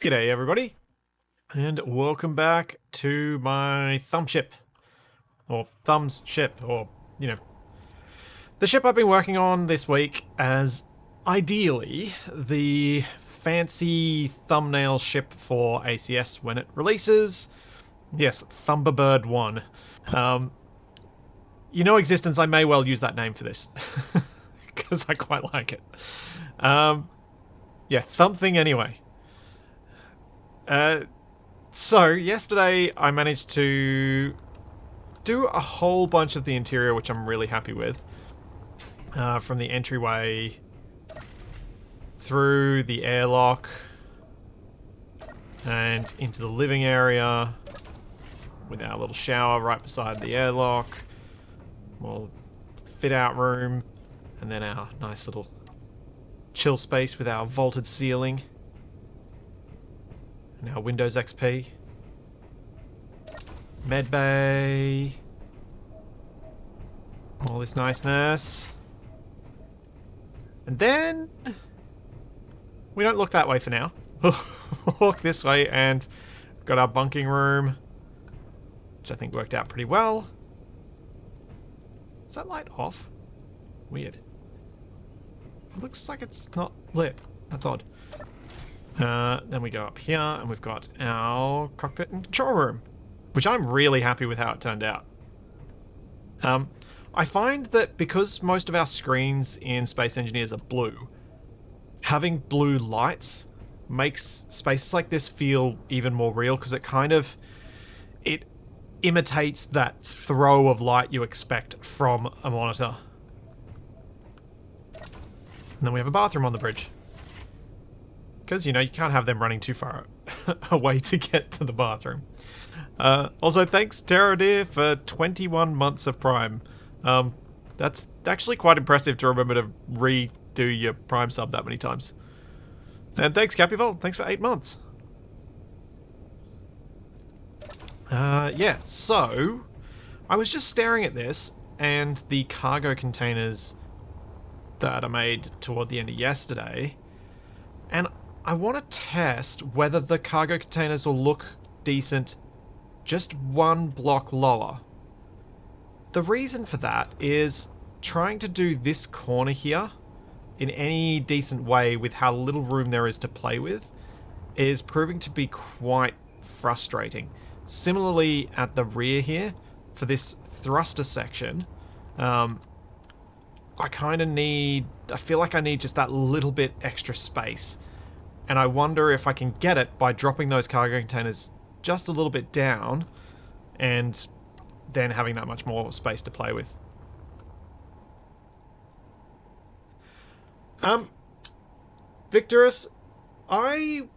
G'day everybody, and welcome back to my thumb ship, or thumb's ship, or, the ship I've been working on this week as, ideally, the fancy thumbnail ship for ACS when it releases. Yes, Thumberbird 1. Existence, I may well use that name for this, because I quite like it. Yeah, thumb thing anyway. So, yesterday I managed to do a whole bunch of the interior, which I'm really happy with. From the entryway through the airlock and into the living area with our little shower right beside the airlock. Well, fit out room, and then our nice little chill space with our vaulted ceiling. Now Windows XP. Medbay. All this niceness. And then we don't look that way for now. Look this way, and got our bunking room, which I think worked out pretty well. Is that light off? Weird. It looks like it's not lit. That's odd. Then we go up here, and we've got our cockpit and control room, which I'm really happy with how it turned out. I find that because most of our screens in Space Engineers are blue, having blue lights makes spaces like this feel even more real, because it imitates that throw of light you expect from a monitor. And then we have a bathroom on the bridge. Because, you can't have them running too far away to get to the bathroom. Also, thanks, Terradeer, for 21 months of Prime. That's actually quite impressive to remember to redo your Prime sub that many times. And thanks, Capival. Thanks for 8 months. Yeah, so I was just staring at this and the cargo containers that I made toward the end of yesterday, and I want to test whether the cargo containers will look decent just one block lower. The reason for that is trying to do this corner here in any decent way with how little room there is to play with is proving to be quite frustrating. Similarly at the rear here, for this thruster section, I feel like I need just that little bit extra space. And I wonder if I can get it by dropping those cargo containers just a little bit down and then having that much more space to play with. Victorus, I've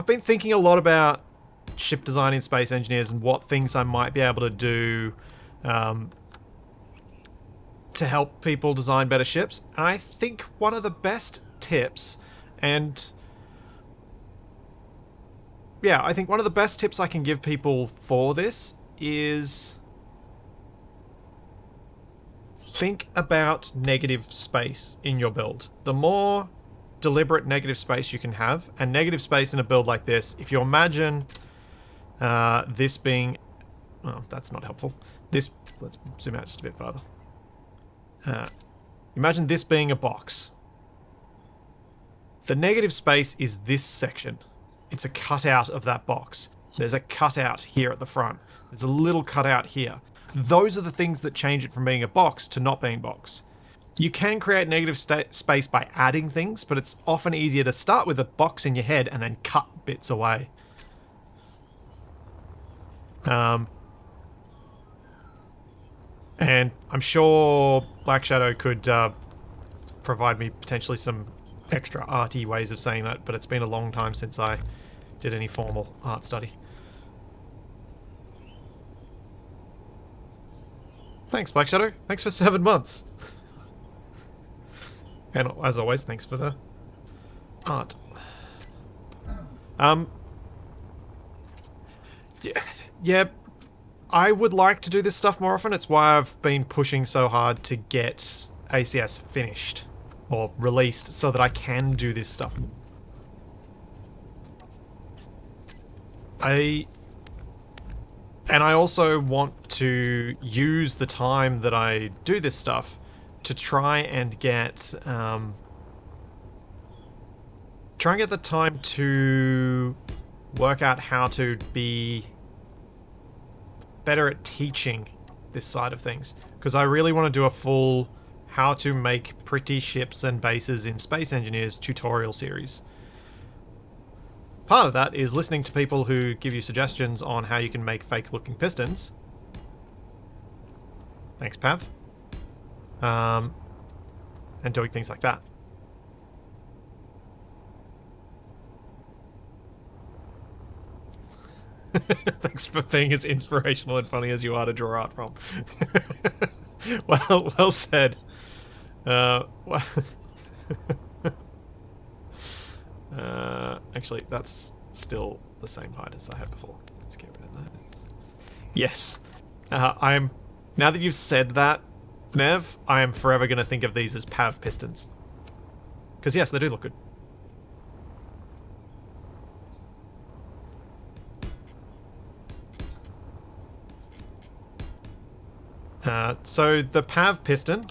been thinking a lot about ship design in Space Engineers and what things I might be able to do to help people design better ships. And I think one of the best tips, and yeah, I think one of the best tips I can give people for this is think about negative space in your build. The more deliberate negative space you can have, and negative space in a build like this, if you imagine this being... Oh, that's not helpful. Let's zoom out just a bit further. Imagine this being a box. The negative space is this section. It's a cutout of that box. There's a cutout here at the front. There's a little cutout here. Those are the things that change it from being a box to not being a box. You can create negative space by adding things, but it's often easier to start with a box in your head and then cut bits away. And I'm sure Black Shadow could provide me potentially some extra arty ways of saying that, but it's been a long time since I did any formal art study. Thanks, Black Shadow. Thanks for 7 months. And as always, thanks for the art. Yeah, I would like to do this stuff more often. It's why I've been pushing so hard to get ACS finished or released so that I can do this stuff. I also want to use the time that I do this stuff to try and get the time to work out how to be better at teaching this side of things, because I really want to do a full how to make pretty ships and bases in Space Engineers tutorial series. Part of that is listening to people who give you suggestions on how you can make fake looking pistons. Thanks, Pav. And doing things like that. Thanks for being as inspirational and funny as you are to draw art from. Well said. Actually, that's still the same height as I had before. Let's get rid of that. Yes. Now that you've said that, Nev, I am forever going to think of these as Pav pistons. Because yes, they do look good. So the Pav piston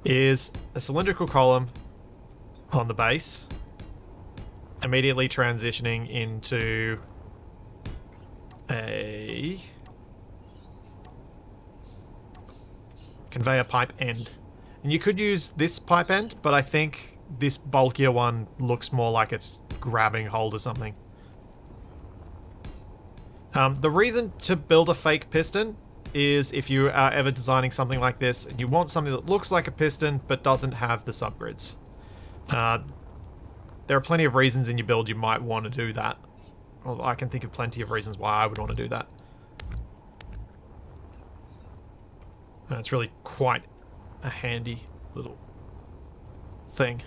is a cylindrical column on the base, immediately transitioning into a conveyor pipe end. And you could use this pipe end, but I think this bulkier one looks more like it's grabbing hold of something. The reason to build a fake piston is if you are ever designing something like this and you want something that looks like a piston but doesn't have the subgrids. There are plenty of reasons in your build you might want to do that. Well, I can think of plenty of reasons why I would want to do that. And it's really quite a handy little thing.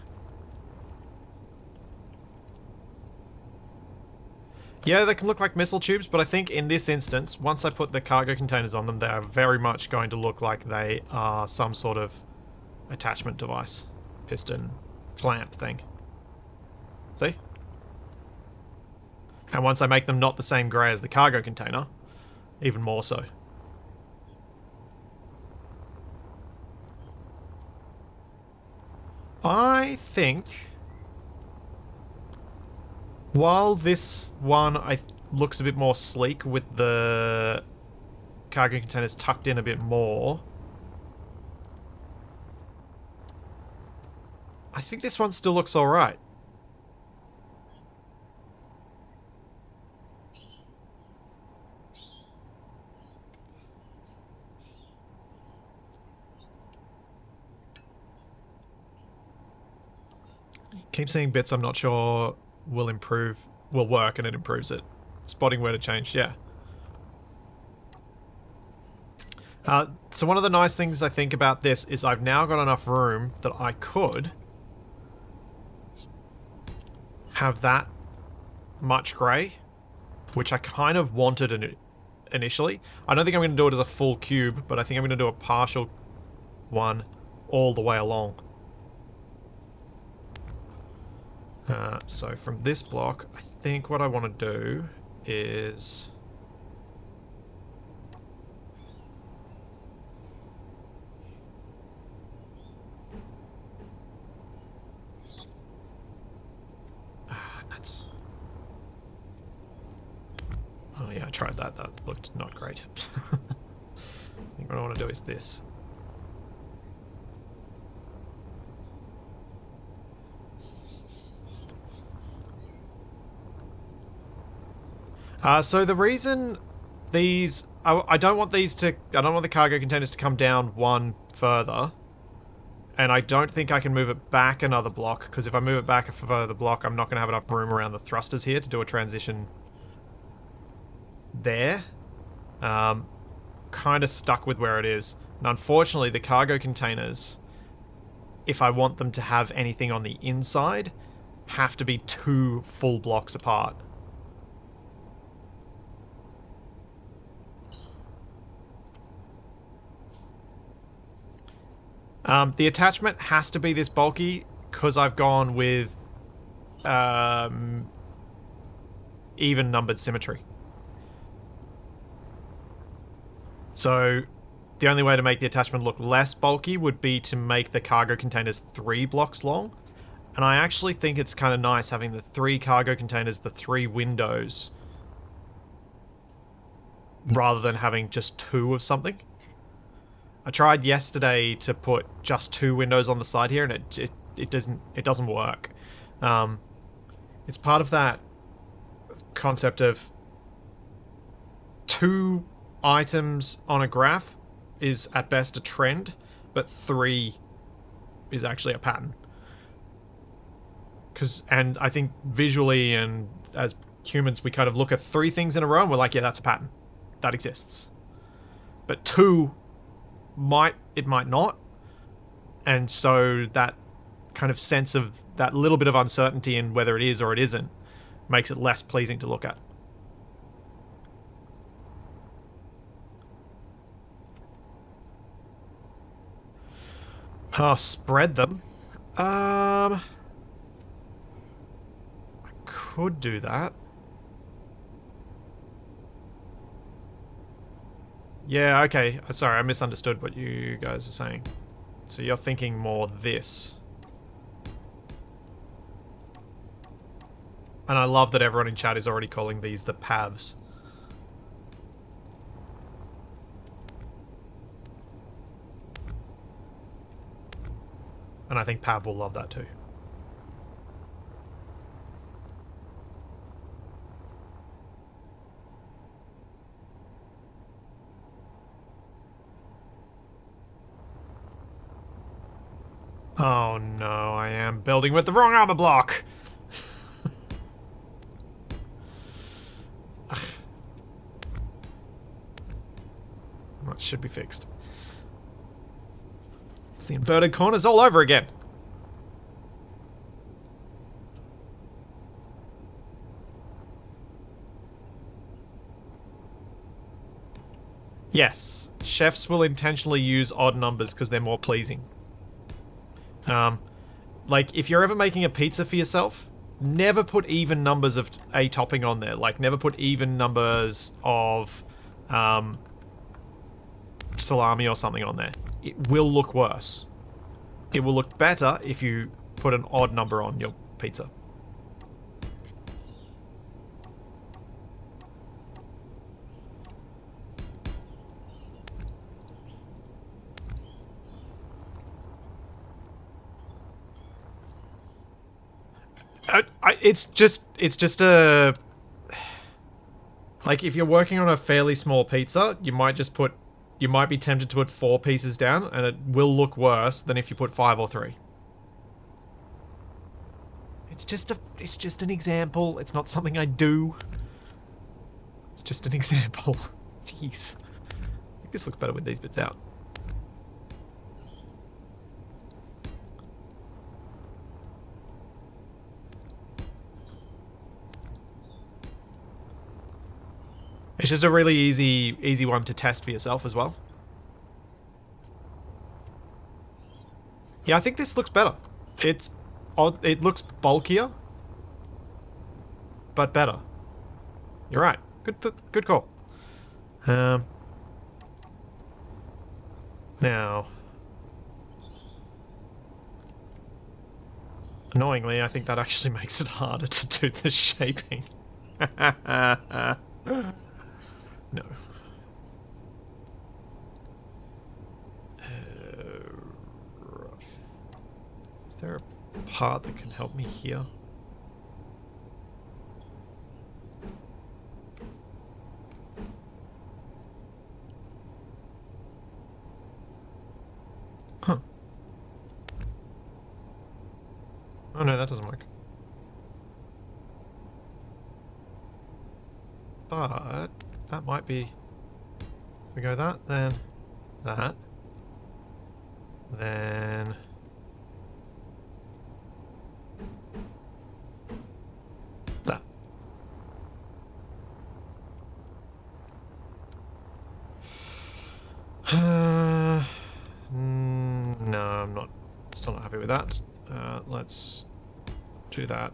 Yeah, they can look like missile tubes, but I think in this instance, once I put the cargo containers on them, they are very much going to look like they are some sort of attachment device. Piston clamp thing. See? And once I make them not the same grey as the cargo container, even more so. I think while this one looks a bit more sleek with the cargo containers tucked in a bit more, I think this one still looks alright. Keep seeing bits I'm not sure will work, and it improves it. Spotting where to change, yeah. So one of the nice things I think about this is I've now got enough room that I could have that much grey, which I kind of wanted initially. I don't think I'm going to do it as a full cube, but I think I'm going to do a partial one all the way along. So from this block, I think what I want to do is... nuts. Oh yeah, I tried that. That looked not great. I think what I want to do is this. So the reason these... I don't want these to... I don't want the cargo containers to come down one further. And I don't think I can move it back another block, because if I move it back a further block, I'm not going to have enough room around the thrusters here to do a transition there. Kind of stuck with where it is. And unfortunately, the cargo containers, if I want them to have anything on the inside, have to be 2 full blocks apart. The attachment has to be this bulky because I've gone with even numbered symmetry. So the only way to make the attachment look less bulky would be to make the cargo containers 3 blocks long. And I actually think it's kind of nice having the 3 cargo containers, the 3 windows, rather than having just 2 of something. I tried yesterday to put just 2 windows on the side here, and it doesn't work. It's part of that concept of 2 items on a graph is at best a trend, but 3 is actually a pattern. And I think visually and as humans, we kind of look at 3 things in a row and we're like, yeah, that's a pattern. That exists. But 2 might not. And so that kind of sense of that little bit of uncertainty in whether it is or it isn't makes it less pleasing to look at. Oh, spread them. I could do that. Yeah, okay. Sorry, I misunderstood what you guys were saying. So you're thinking more this. And I love that everyone in chat is already calling these the paths. And I think Pav will love that too. Oh no, I am building with the wrong armor block! That should be fixed. It's the inverted corners all over again. Yes, chefs will intentionally use odd numbers because they're more pleasing. Like, if you're ever making a pizza for yourself, never put even numbers of a topping on there. Like, never put even numbers of salami or something on there. It will look worse. It will look better if you put an odd number on your pizza. It's just a... Like, if you're working on a fairly small pizza, you might be tempted to put 4 pieces down, and it will look worse than if you put 5 or 3. It's just an example. It's not something I do. It's just an example. Jeez. I think this looks better with these bits out. It's just a really easy one to test for yourself as well. Yeah, I think this looks better. It looks bulkier, but better. You're right. Good call. Now, annoyingly, I think that actually makes it harder to do the shaping. No. Is there a part that can help me here? Huh. Oh no, that doesn't work. But that might be... We go that, then that, then that. No, I'm not. Still not happy with that. Let's do that,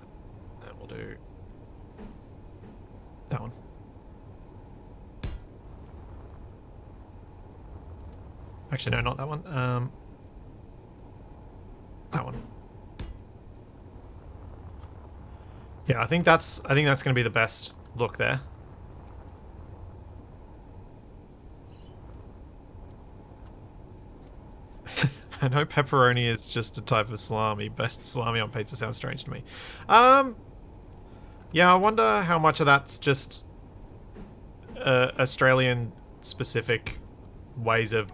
and we'll do that one. Actually, no, not that one. That one. Yeah, I think that's going to be the best look there. I know pepperoni is just a type of salami, but salami on pizza sounds strange to me. Yeah, I wonder how much of that's just Australian specific ways of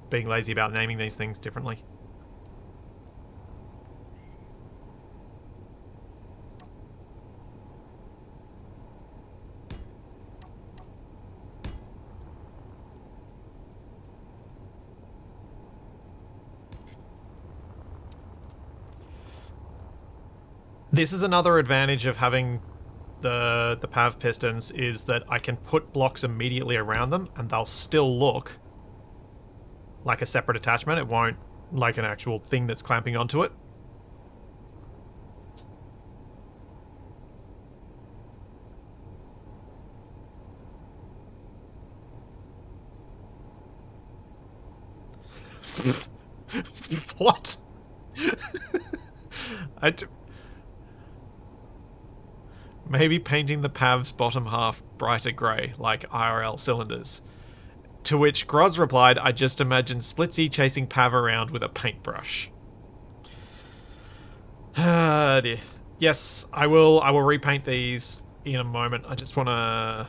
being lazy about naming these things differently. This is another advantage of having the PAV pistons, is that I can put blocks immediately around them and they'll still look like a separate attachment. It won't like an actual thing that's clamping onto it. What? Maybe painting the PAV's bottom half brighter grey, like IRL cylinders. To which Groz replied, I just imagine Splitsy chasing PAV around with a paintbrush. Ah, dear. Yes, I will repaint these in a moment. I just wanna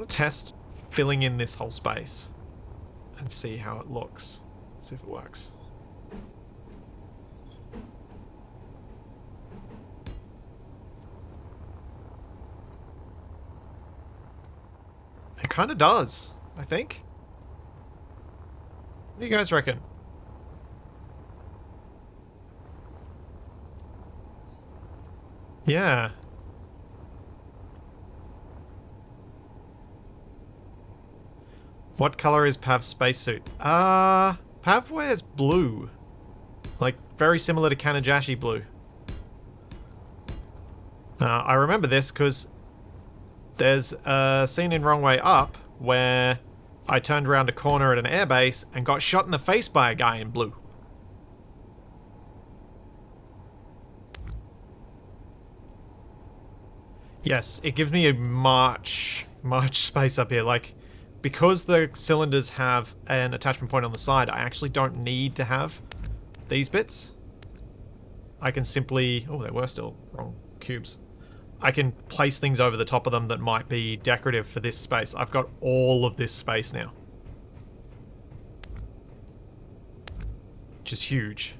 test filling in this whole space and see how it looks. See if it works. It kind of does, I think. What do you guys reckon? Yeah. What color is Pav's spacesuit? Pav wears blue. Like, very similar to Kanajashi blue. I remember this because there's a scene in Wrong Way Up where I turned around a corner at an airbase and got shot in the face by a guy in blue. Yes, it gives me a much space up here. Like, because the cylinders have an attachment point on the side, I actually don't need to have these bits. I can simply... Oh, they were still wrong cubes. I can place things over the top of them that might be decorative for this space. I've got all of this space now. Which is huge.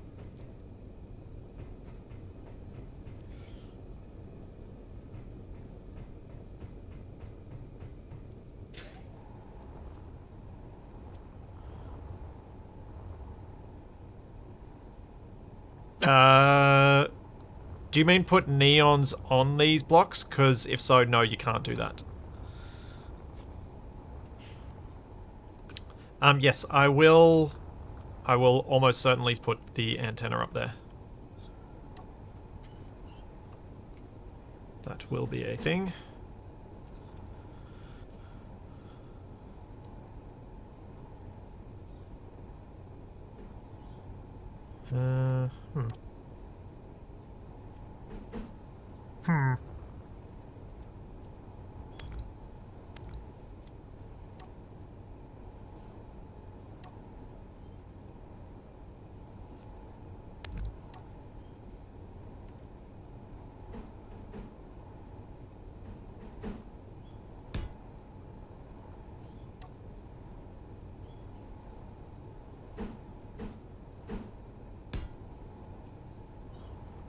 Do you mean put neons on these blocks? Because if so, no, you can't do that. Yes, I will almost certainly put the antenna up there. That will be a thing.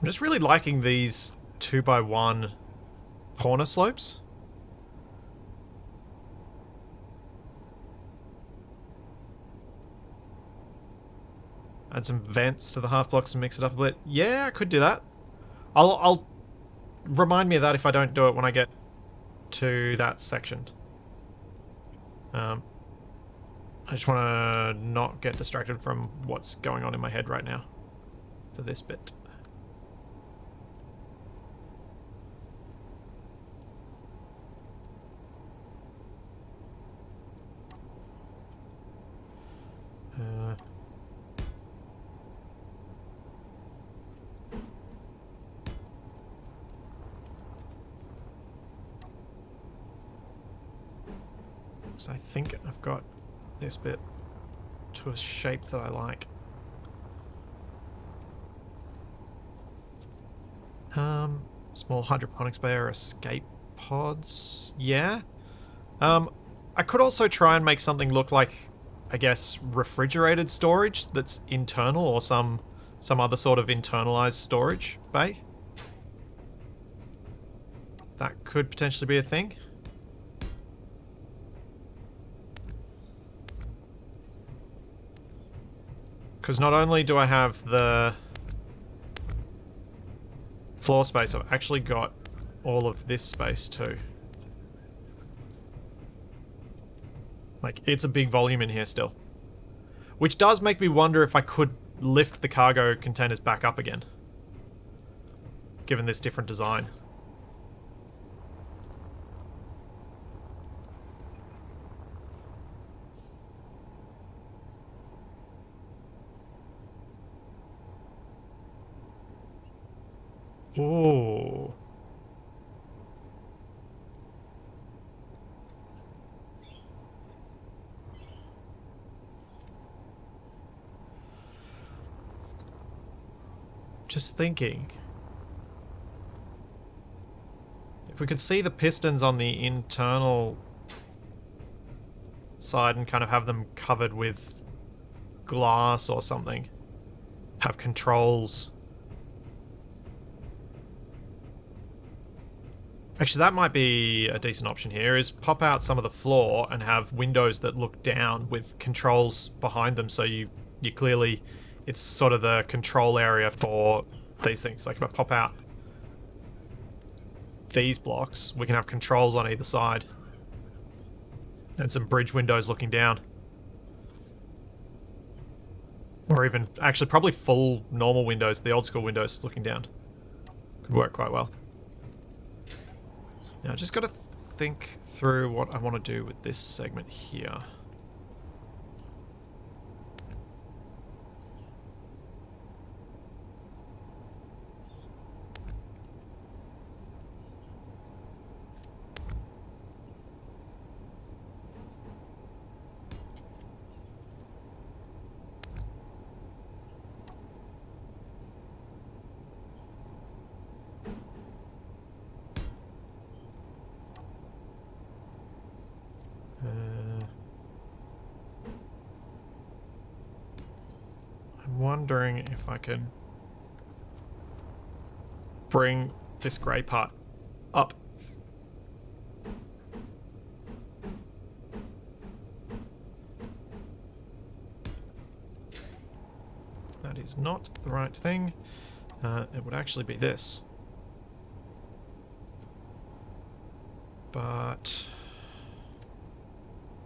I'm just really liking these 2x1 corner slopes. Add some vents to the half blocks and mix it up a bit. Yeah, I could do that. I'll remind me of that if I don't do it when I get to that section. I just want to not get distracted from what's going on in my head right now for this bit. So I think I've got this bit to a shape that I like. Small hydroponics bay or escape pods. Yeah. I could also try and make something look like, I guess, refrigerated storage that's internal, or some other sort of internalized storage bay. That could potentially be a thing. Because not only do I have the floor space, I've actually got all of this space too. Like, it's a big volume in here still. Which does make me wonder if I could lift the cargo containers back up again, given this different design. Ooh. Just thinking. If we could see the pistons on the internal side and kind of have them covered with glass or something. Have controls. Actually, that might be a decent option here, is pop out some of the floor and have windows that look down with controls behind them, so you clearly... It's sort of the control area for these things. Like if I pop out these blocks, we can have controls on either side. And some bridge windows looking down. Or even, actually probably full normal windows, the old school windows looking down. Could work quite well. Now I just got to think through what I want to do with this segment here. I'm wondering if I can bring this grey part up. That is not the right thing. It would actually be this. But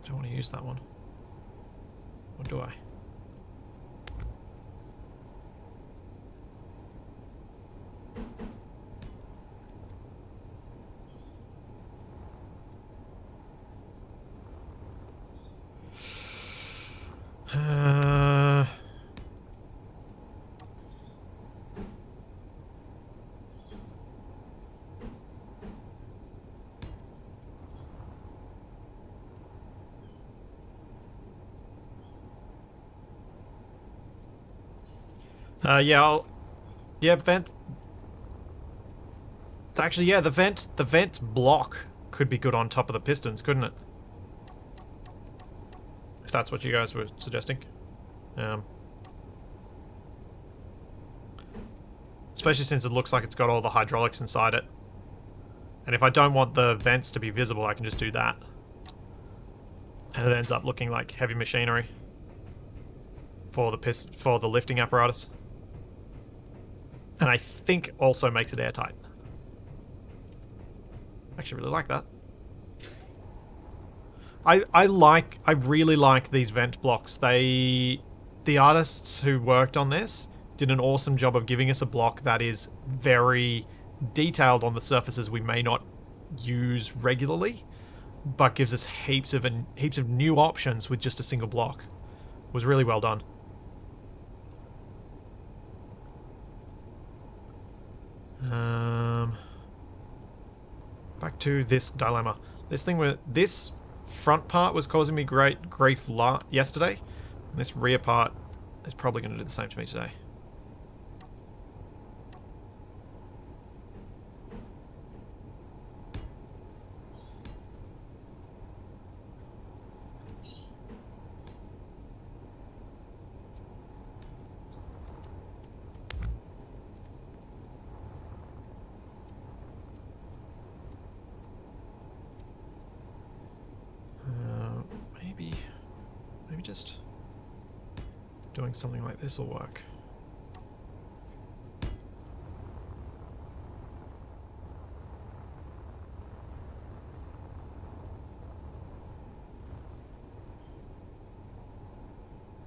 I don't want to use that one. Or do I? Yeah, yeah, vent. Actually, yeah, the vent block could be good on top of the pistons, couldn't it? If that's what you guys were suggesting. Especially since it looks like it's got all the hydraulics inside it. And if I don't want the vents to be visible, I can just do that. And it ends up looking like heavy machinery for the lifting apparatus. And I think also makes it airtight. I actually really like that. I really like these vent blocks. The artists who worked on this did an awesome job of giving us a block that is very detailed on the surfaces we may not use regularly, but gives us heaps of new options with just a single block. It was really well done. Back to this dilemma. This front part was causing me great grief yesterday. And this rear part is probably going to do the same to me today. Maybe just doing something like this will work.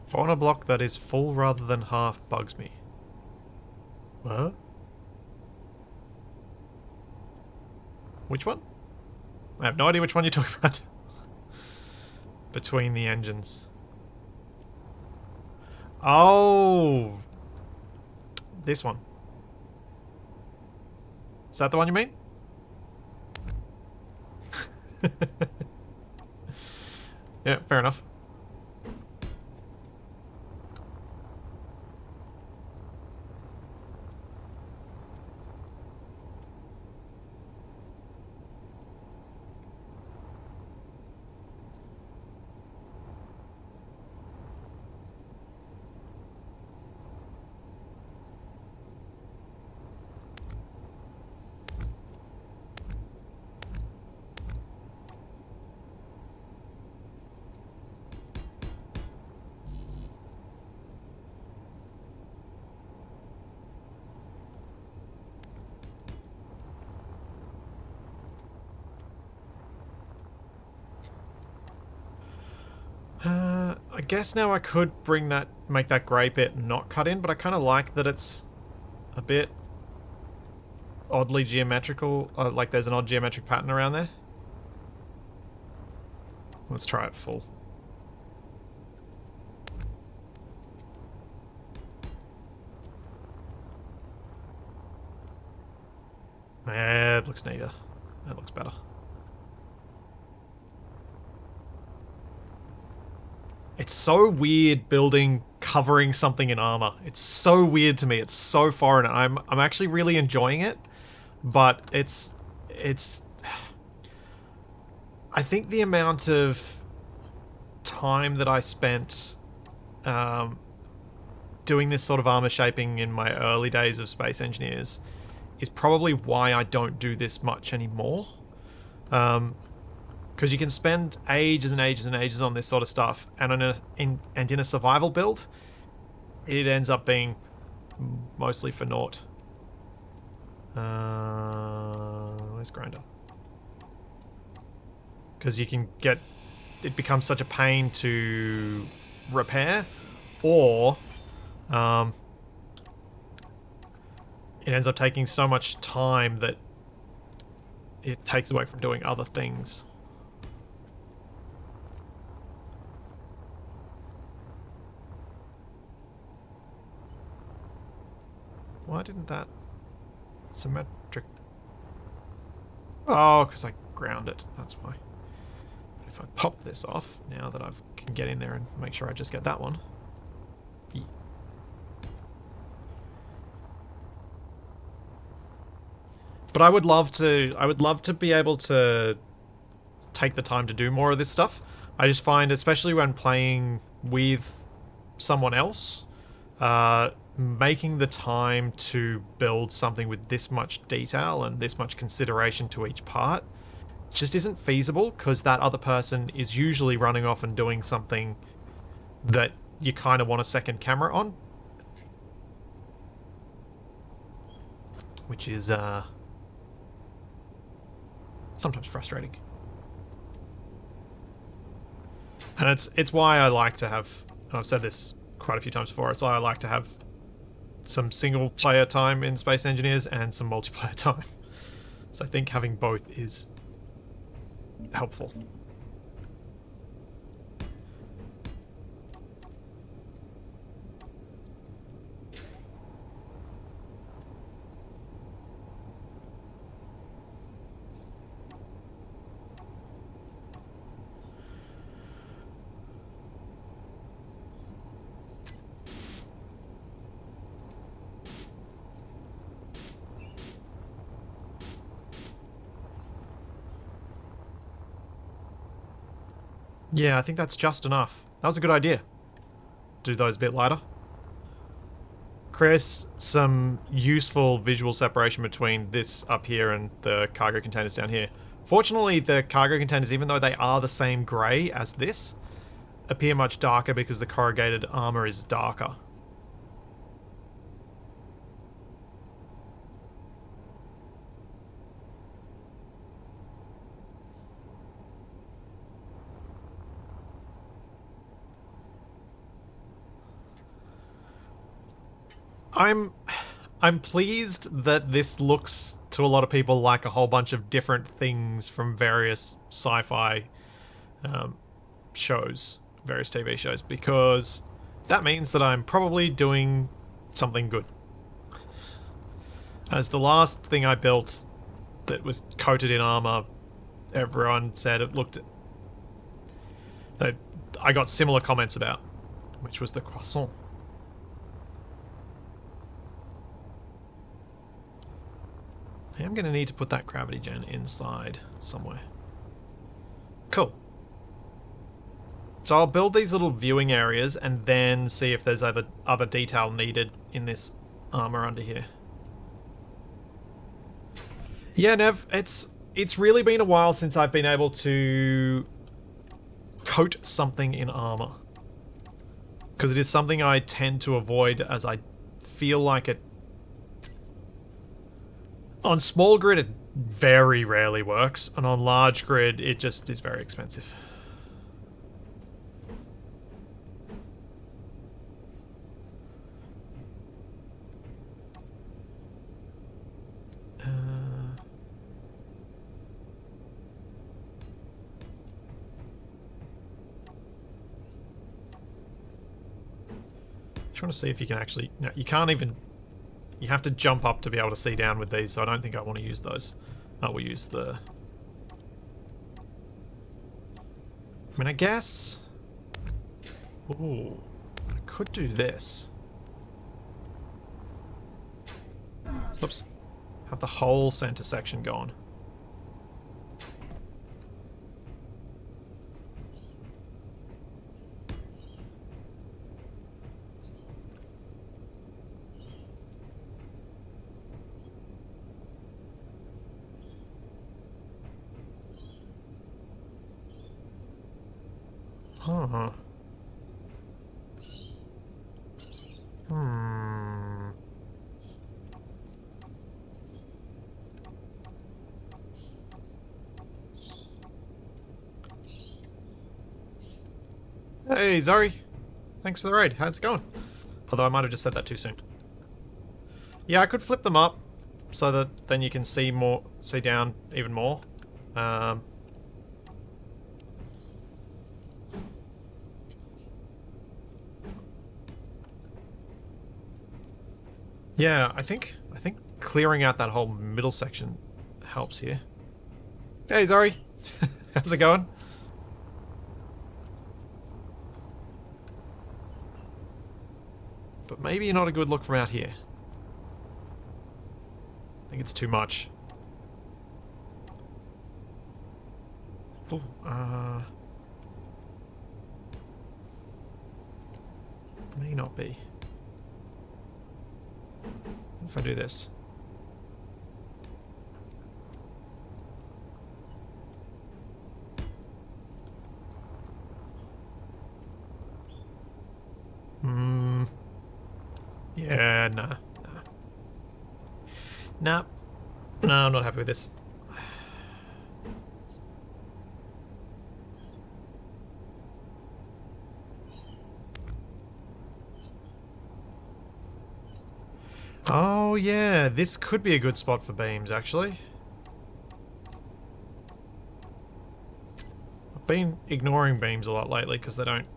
Fauna block that is full rather than half bugs me. What? Which one? I have no idea which one you're talking about. Between the engines. Oh! This one. Is that the one you mean? Yeah, fair enough. I guess now I could make that grey bit not cut in, but I kind of like that it's a bit oddly geometrical, like there's an odd geometric pattern around there. Let's try it full. Yeah, it looks neater. That looks better. It's so weird covering something in armor. It's so weird to me. It's so foreign. I'm actually really enjoying it, but it's I think the amount of time that I spent doing this sort of armor shaping in my early days of Space Engineers is probably why I don't do this much anymore. Because you can spend ages and ages and ages on this sort of stuff, and in a survival build, it ends up being mostly for naught. Where's Grinder? Because you can get... It becomes such a pain to repair, or it ends up taking so much time that it takes away from doing other things. Why didn't that symmetric... Oh, because I ground it. That's why. But if I pop this off, now that I can get in there and make sure I just get that one. But I would love to be able to take the time to do more of this stuff. I just find, especially when playing with someone else, making the time to build something with this much detail and this much consideration to each part just isn't feasible, because that other person is usually running off and doing something that you kind of want a second camera on. Which is sometimes frustrating. And it's why I like to have, I've said this quite a few times before, it's why I like to have some single player time in Space Engineers and some multiplayer time. So I think having both is helpful. Yeah, I think that's just enough. That was a good idea. Do those a bit lighter. Creates some useful visual separation between this up here and the cargo containers down here. Fortunately, the cargo containers, even though they are the same grey as this, appear much darker because the corrugated armour is darker. I'm pleased that this looks to a lot of people like a whole bunch of different things from various sci-fi shows, various TV shows, because that means that I'm probably doing something good. As the last thing I built that was coated in armor, everyone said it looked... that I got similar comments about, which was the croissant. I am going to need to put that gravity gen inside somewhere. Cool. So I'll build these little viewing areas and then see if there's other detail needed in this armor under here. Yeah, Nev, it's really been a while since I've been able to coat something in armor. Because it is something I tend to avoid, as I feel like it... On small grid, it very rarely works, and on large grid, it just is very expensive. Just want to see if you can actually... No, you can't even... You have to jump up to be able to see down with these, so I don't think I want to use those. I will use the... I mean, I guess... Ooh, I could do this. Oops. Have the whole center section going. Huh. Hey, Zari. Thanks for the raid. How's it going? Although I might have just said that too soon. Yeah, I could flip them up so that then you can see down even more. Yeah, I think clearing out that whole middle section helps here. Hey, Zari. How's it going? But maybe not a good look from out here. I think it's too much. Ooh, may not be. What if I do this? Yeah, nah. Nah. No, I'm not happy with this. Oh, yeah. This could be a good spot for beams, actually. I've been ignoring beams a lot lately because they don't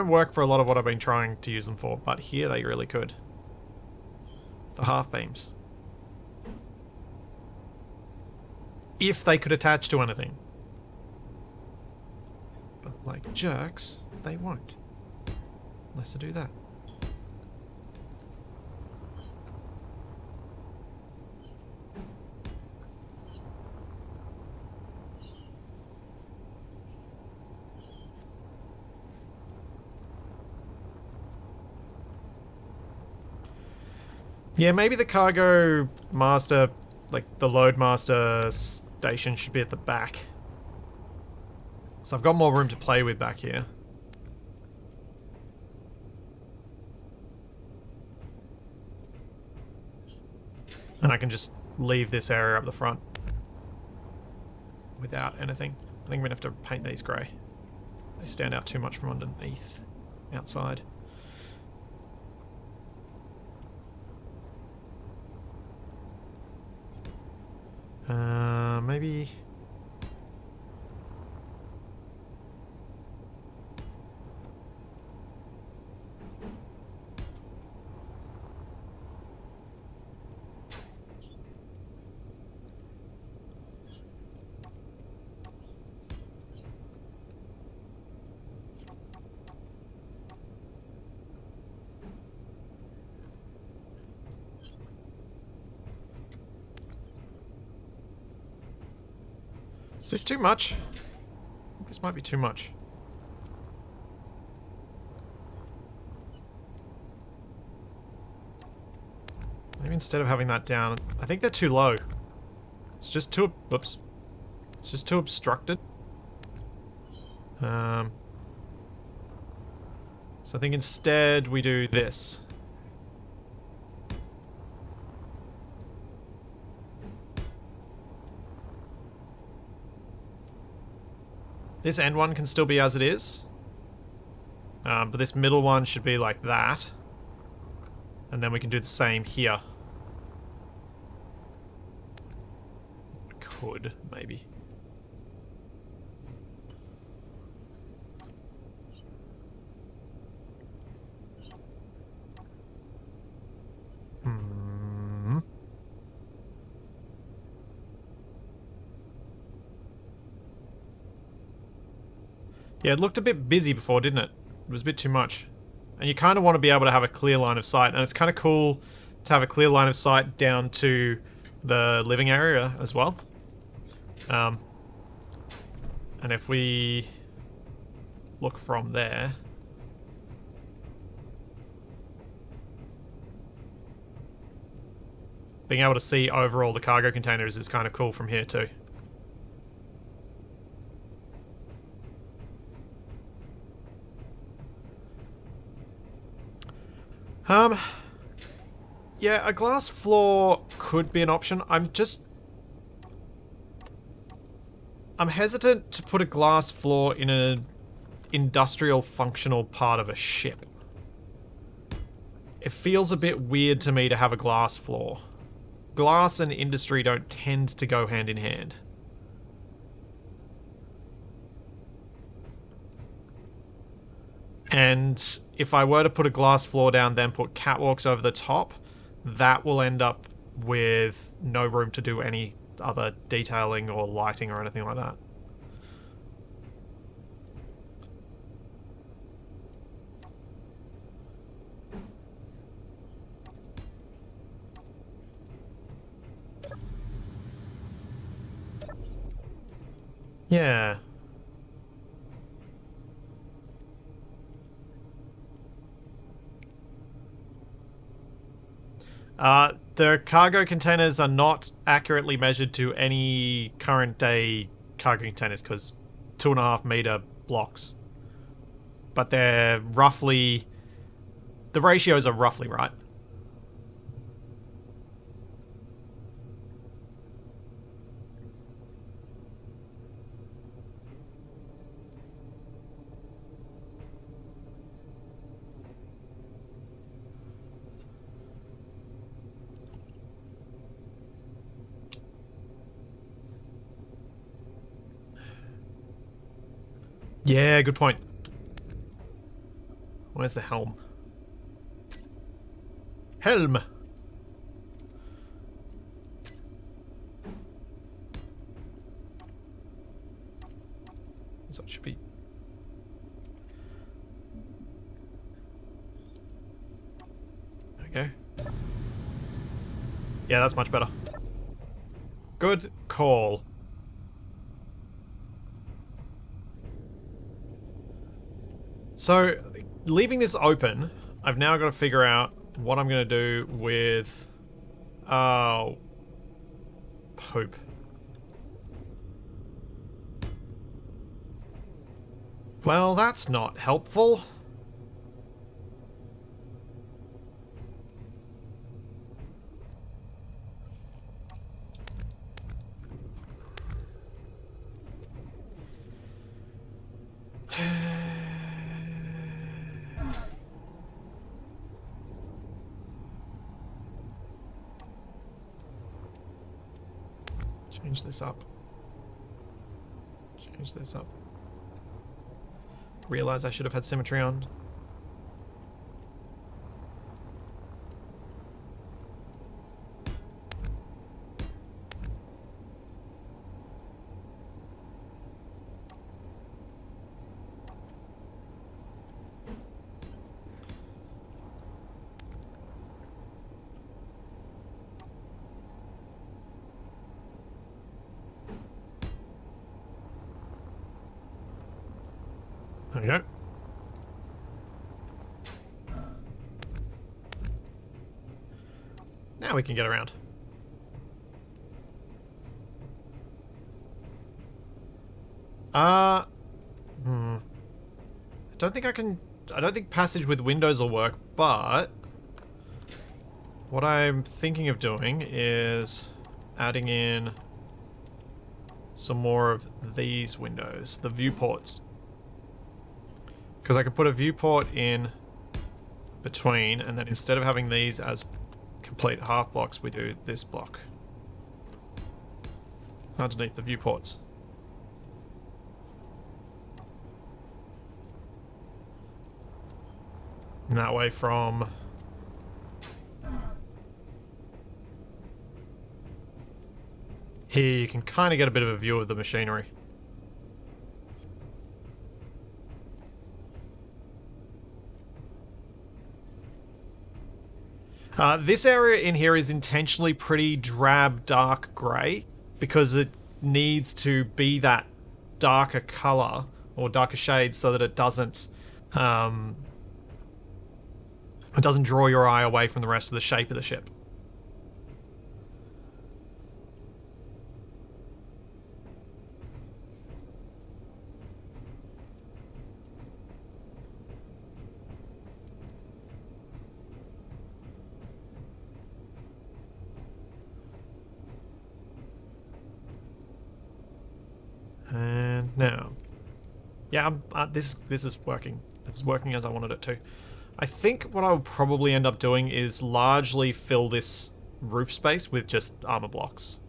work for a lot of what I've been trying to use them for, but here they really could. The half beams. If they could attach to anything. But like jerks, they won't. Unless they do that. Yeah, maybe the cargo master, like the load master station should be at the back. So I've got more room to play with back here. And I can just leave this area up the front without anything. I think we're going to have to paint these grey. They stand out too much from underneath, outside. Maybe... Is this too much? I think this might be too much. Maybe instead of having that down, I think they're too low. It's just too... Whoops. It's just too obstructed. So I think instead we do this. This end one can still be as it is. But this middle one should be like that. And then we can do the same here. Could, maybe. Yeah, it looked a bit busy before, didn't it? It was a bit too much. And you kind of want to be able to have a clear line of sight. And it's kind of cool to have a clear line of sight down to the living area as well. And if we look from there... being able to see over all the cargo containers is kind of cool from here too. Yeah, a glass floor could be an option. I'm hesitant to put a glass floor in an industrial functional part of a ship. It feels a bit weird to me to have a glass floor. Glass and industry don't tend to go hand in hand. And if I were to put a glass floor down, then put catwalks over the top, that will end up with no room to do any other detailing or lighting or anything like that. Yeah. The cargo containers are not accurately measured to any current day cargo containers because 2.5 meter blocks. But they're roughly... the ratios are roughly right. Yeah, good point. Where's the helm? Helm! So it should be... there we go. Yeah, that's much better. Good call. So, leaving this open, I've now got to figure out what I'm going to do with... Oh. Poop. Well, that's not helpful. Change this up. Change this up. Realize I should have had symmetry on. There we go. Now we can get around. I don't think I can... I don't think passage with windows will work, but... what I'm thinking of doing is adding in some more of these windows, the viewports. Because I could put a viewport in between, and then instead of having these as complete half blocks, we do this block underneath the viewports. And that way from here you can kind of get a bit of a view of the machinery. This area in here is intentionally pretty drab, dark grey because it needs to be that darker colour or darker shade so that it doesn't draw your eye away from the rest of the shape of the ship. And now, yeah, this is working. This is working as I wanted it to. I think what I'll probably end up doing is largely fill this roof space with just armor blocks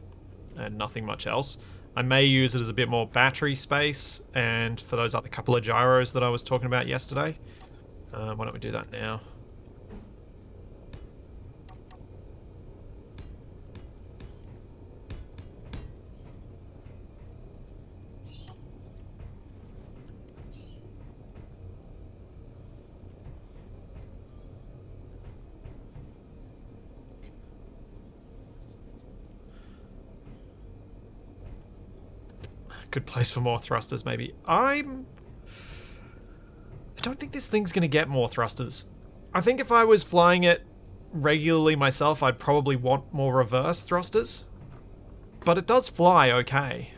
and nothing much else. I may use it as a bit more battery space and for those other couple of gyros that I was talking about yesterday. Why don't we do that now? Good place for more thrusters, maybe. I don't think this thing's gonna get more thrusters. I think if I was flying it regularly myself, I'd probably want more reverse thrusters. But it does fly okay.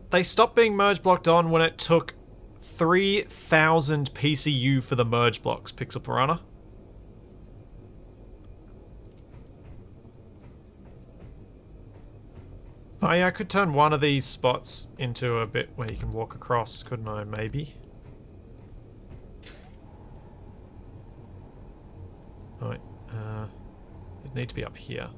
They stopped being merge blocked on when it took 3,000 PCU for the merge blocks, Pixel Piranha. Oh yeah, I could turn one of these spots into a bit where you can walk across, couldn't I? Maybe. Alright, it'd need to be up here.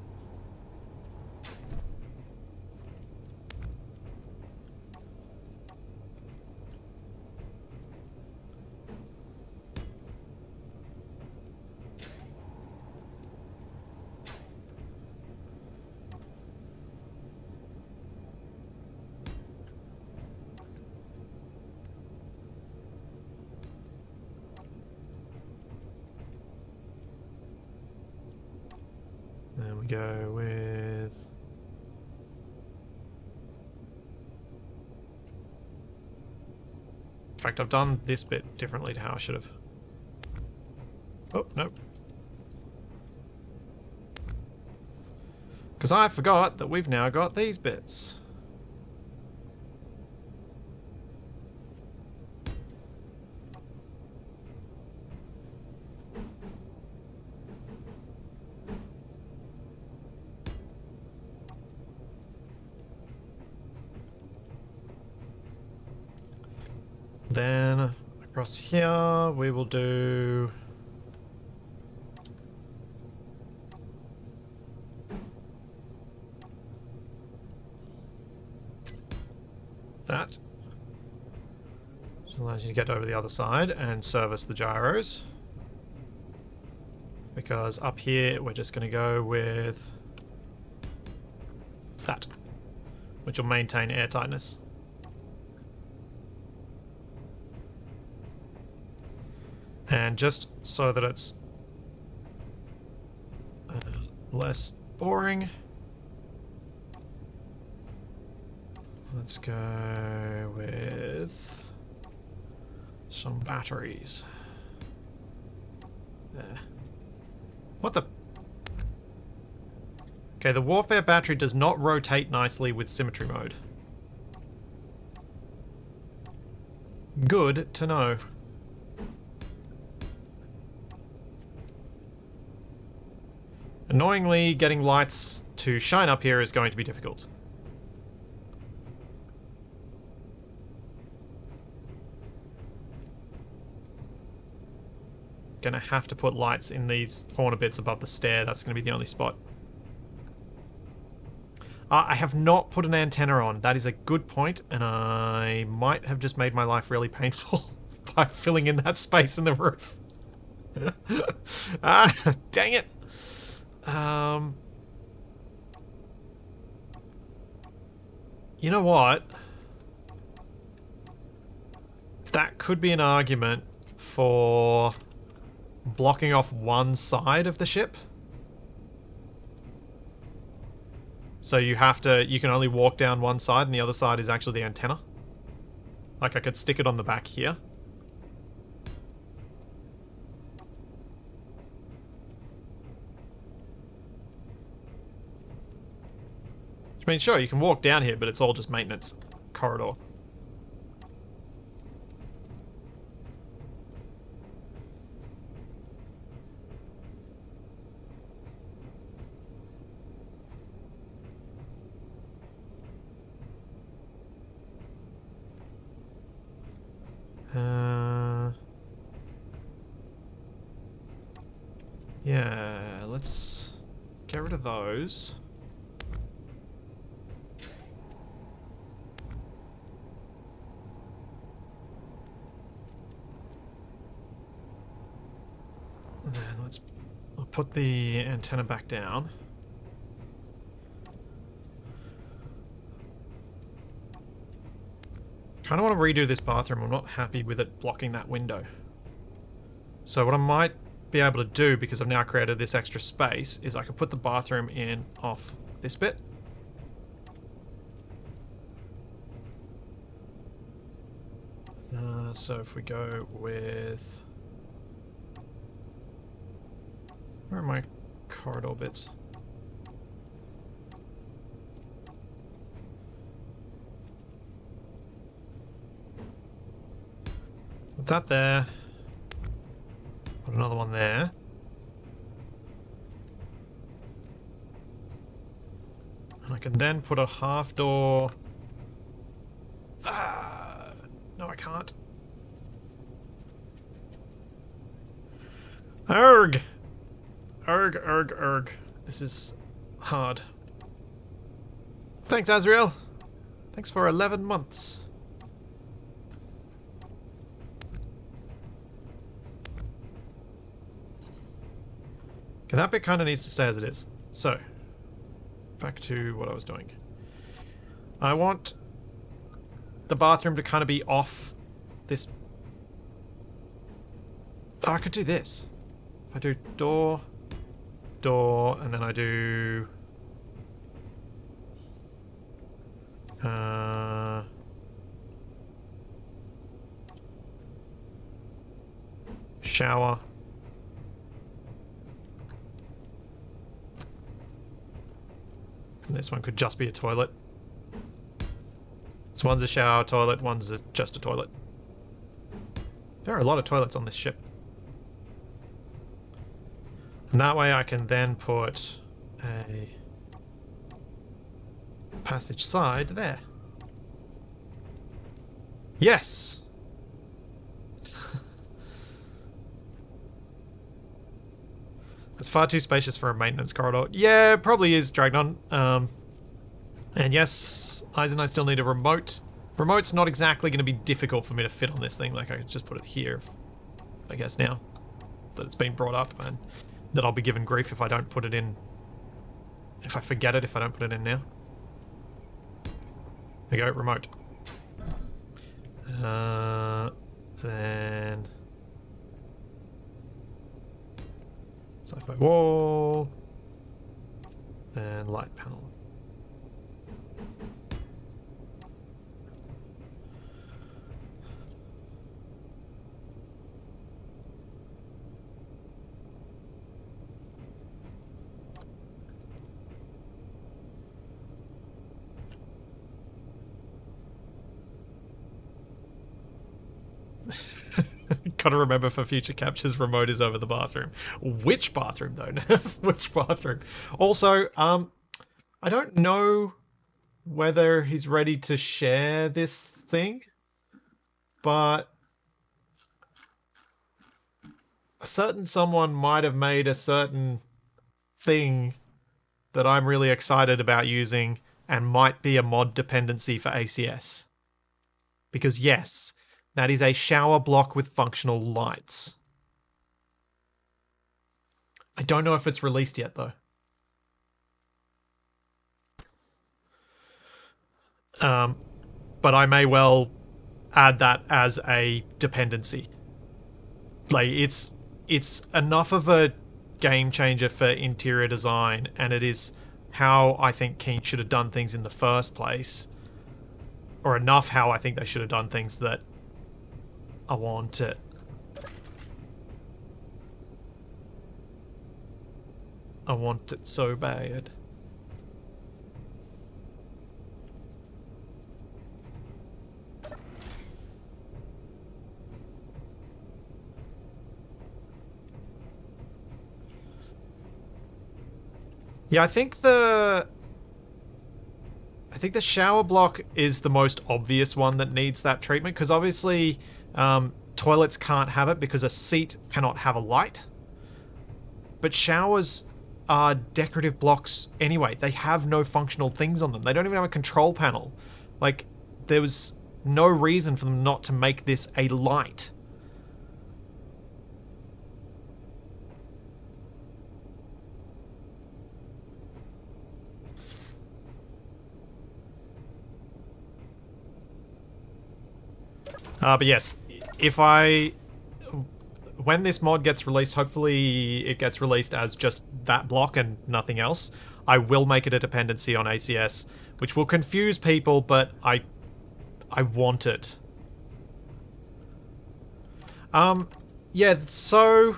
There we go with... In fact, I've done this bit differently to how I should have. Oh, no. Because I forgot that we've now got these bits. Then across here we will do that. Which allows you to get over the other side and service the gyros. Because up here we're just going to go with that, which will maintain airtightness. And just so that it's less boring, let's go with some batteries. There. What the? Okay, the warfare battery does not rotate nicely with symmetry mode. Good to know. Annoyingly, getting lights to shine up here is going to be difficult. Gonna have to put lights in these corner bits above the stair. That's gonna be the only spot. I have not put an antenna on. That is a good point, and I might have just made my life really painful by filling in that space in the roof. Ah, dang it. You know what? That could be an argument for blocking off one side of the ship. So you can only walk down one side and the other side is actually the antenna. Like I could stick it on the back here. I mean, sure, you can walk down here, but it's all just maintenance corridor. Yeah, let's get rid of those. And then I'll put the antenna back down. Kind of want to redo this bathroom. I'm not happy with it blocking that window. So what I might be able to do, because I've now created this extra space, is I could put the bathroom in off this bit. So if we go with... Where are my corridor bits? Put that there. Put another one there. And I can then put a half door... Ah, no, I can't. Arg! Arg, arg, arg. This is hard. Thanks, Azrael. Thanks for 11 months. Okay, that bit kind of needs to stay as it is. So, back to what I was doing. I want the bathroom to kind of be off this... Oh, I could do this. If I do door, door, and then I do... shower. And this one could just be a toilet. So one's a shower, toilet, one's just a toilet. There are a lot of toilets on this ship. And that way I can then put a passage side there. Yes! It's far too spacious for a maintenance corridor. Yeah, it probably is, Dragnon. And yes, Eyes and I still need a remote. Remote's not exactly going to be difficult for me to fit on this thing. Like, I could just put it here, I guess, now that it's been brought up, and that I'll be given grief if I don't put it in. If I forget it, if I don't put it in now. There you go, remote. Then sci-fi wall. Then light panel. Gotta remember for future captures, remote is over the bathroom. Which bathroom though? Which bathroom? Also, I don't know whether he's ready to share this thing, but a certain someone might have made a certain thing that I'm really excited about using and might be a mod dependency for ACS. Because yes, that is a shower block with functional lights. I don't know if it's released yet, though. But I may well add that as a dependency. Like, it's enough of a game changer for interior design, and it is how I think Keen should have done things in the first place. Or enough how I think they should have done things that I want it. I want it so bad. Yeah, I think the shower block is the most obvious one that needs that treatment, because obviously toilets can't have it because a seat cannot have a light. But showers are decorative blocks anyway. They have no functional things on them. They don't even have a control panel. Like, there was no reason for them not to make this a light. But yes, when this mod gets released, hopefully it gets released as just that block and nothing else, I will make it a dependency on ACS, which will confuse people, but I want it. Yeah, so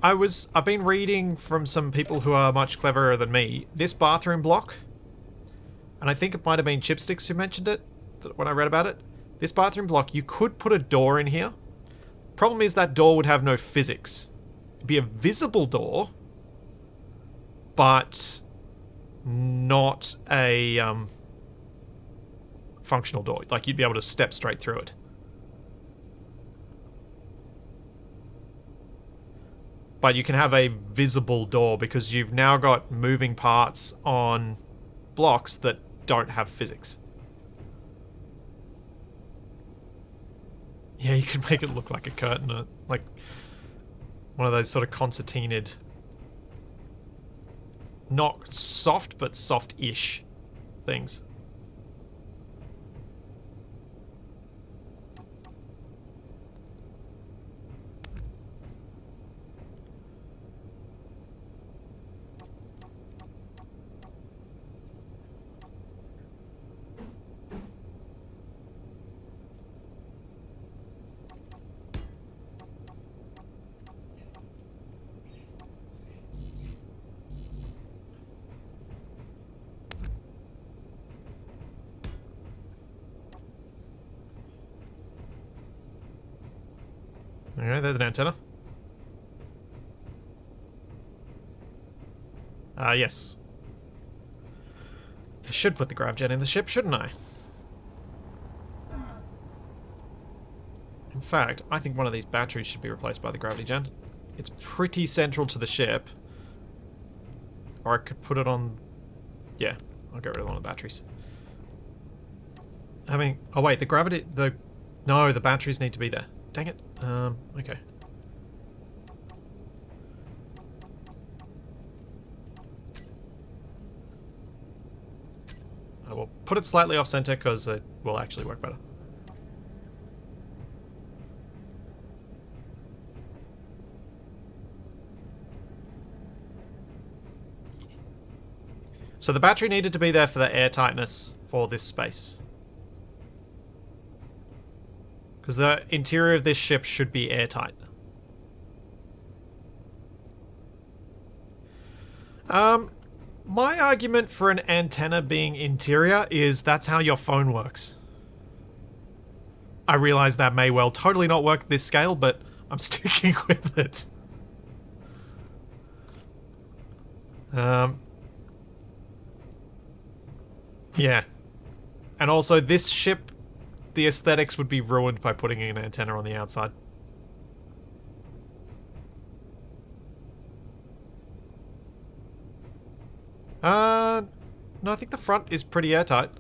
I've been reading from some people who are much cleverer than me. This bathroom block, and I think it might have been Chipsticks who mentioned it when I read about it. This bathroom block, you could put a door in here. Problem is that door would have no physics. It'd be a visible door, but not a functional door. Like, you'd be able to step straight through it. But you can have a visible door because you've now got moving parts on blocks that don't have physics. Yeah, you can make it look like a curtain, like one of those sort of concertinaed, not soft, but soft-ish things. Okay, there's an antenna. Yes. I should put the grav jet in the ship, shouldn't I? In fact, I think one of these batteries should be replaced by the gravity gen. It's pretty central to the ship. Or I could put it on... Yeah, I'll get rid of one of the batteries. Oh wait, the gravity... No, the batteries need to be there. Dang it. Okay. I will put it slightly off center because it will actually work better. So the battery needed to be there for the air tightness for this space. Because the interior of this ship should be airtight. My argument for an antenna being interior is that's how your phone works. I realize that may well totally not work at this scale, but I'm sticking with it. Yeah. And also, this ship, the aesthetics would be ruined by putting an antenna on the outside. No, I think the front is pretty airtight.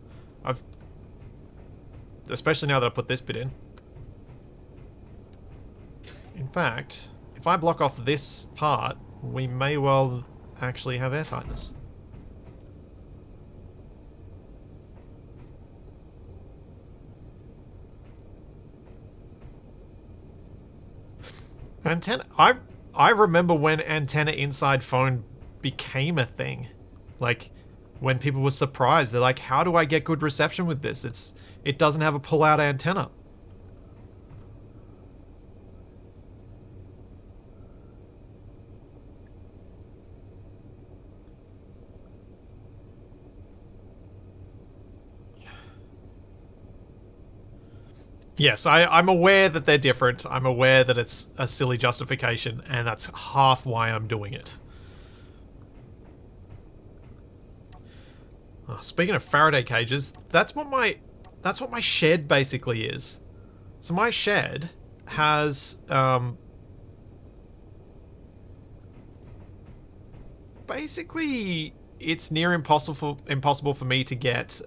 Especially now that I put this bit in. In fact, if I block off this part, we may well actually have airtightness. Antenna... I remember when antenna inside phone became a thing. Like, when people were surprised, they're like, how do I get good reception with this? It doesn't have a pull-out antenna. Yes, I'm aware that they're different. I'm aware that it's a silly justification, and that's half why I'm doing it. Oh, speaking of Faraday cages, that's what my shed basically is. So my shed has basically it's near impossible for me to get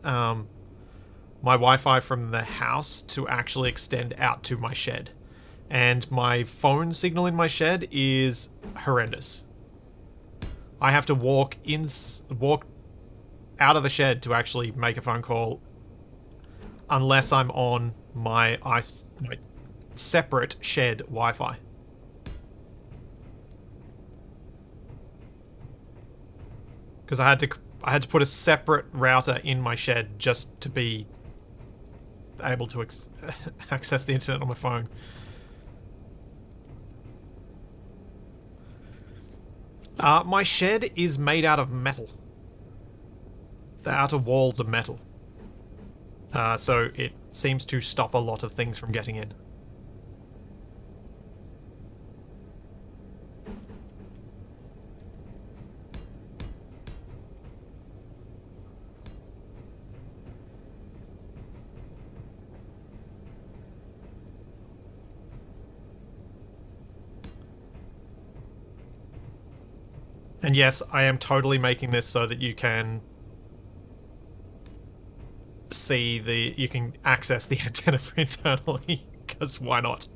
my Wi-Fi from the house to actually extend out to my shed. And my phone signal in my shed is horrendous. I have to walk out of the shed to actually make a phone call unless I'm on my separate shed Wi-Fi. Because I had to put a separate router in my shed just to be able to access the internet on my phone. My shed is made out of metal. The outer walls are metal. So it seems to stop a lot of things from getting in. And yes, I am totally making this so that you can you can access the antenna internally, because why not?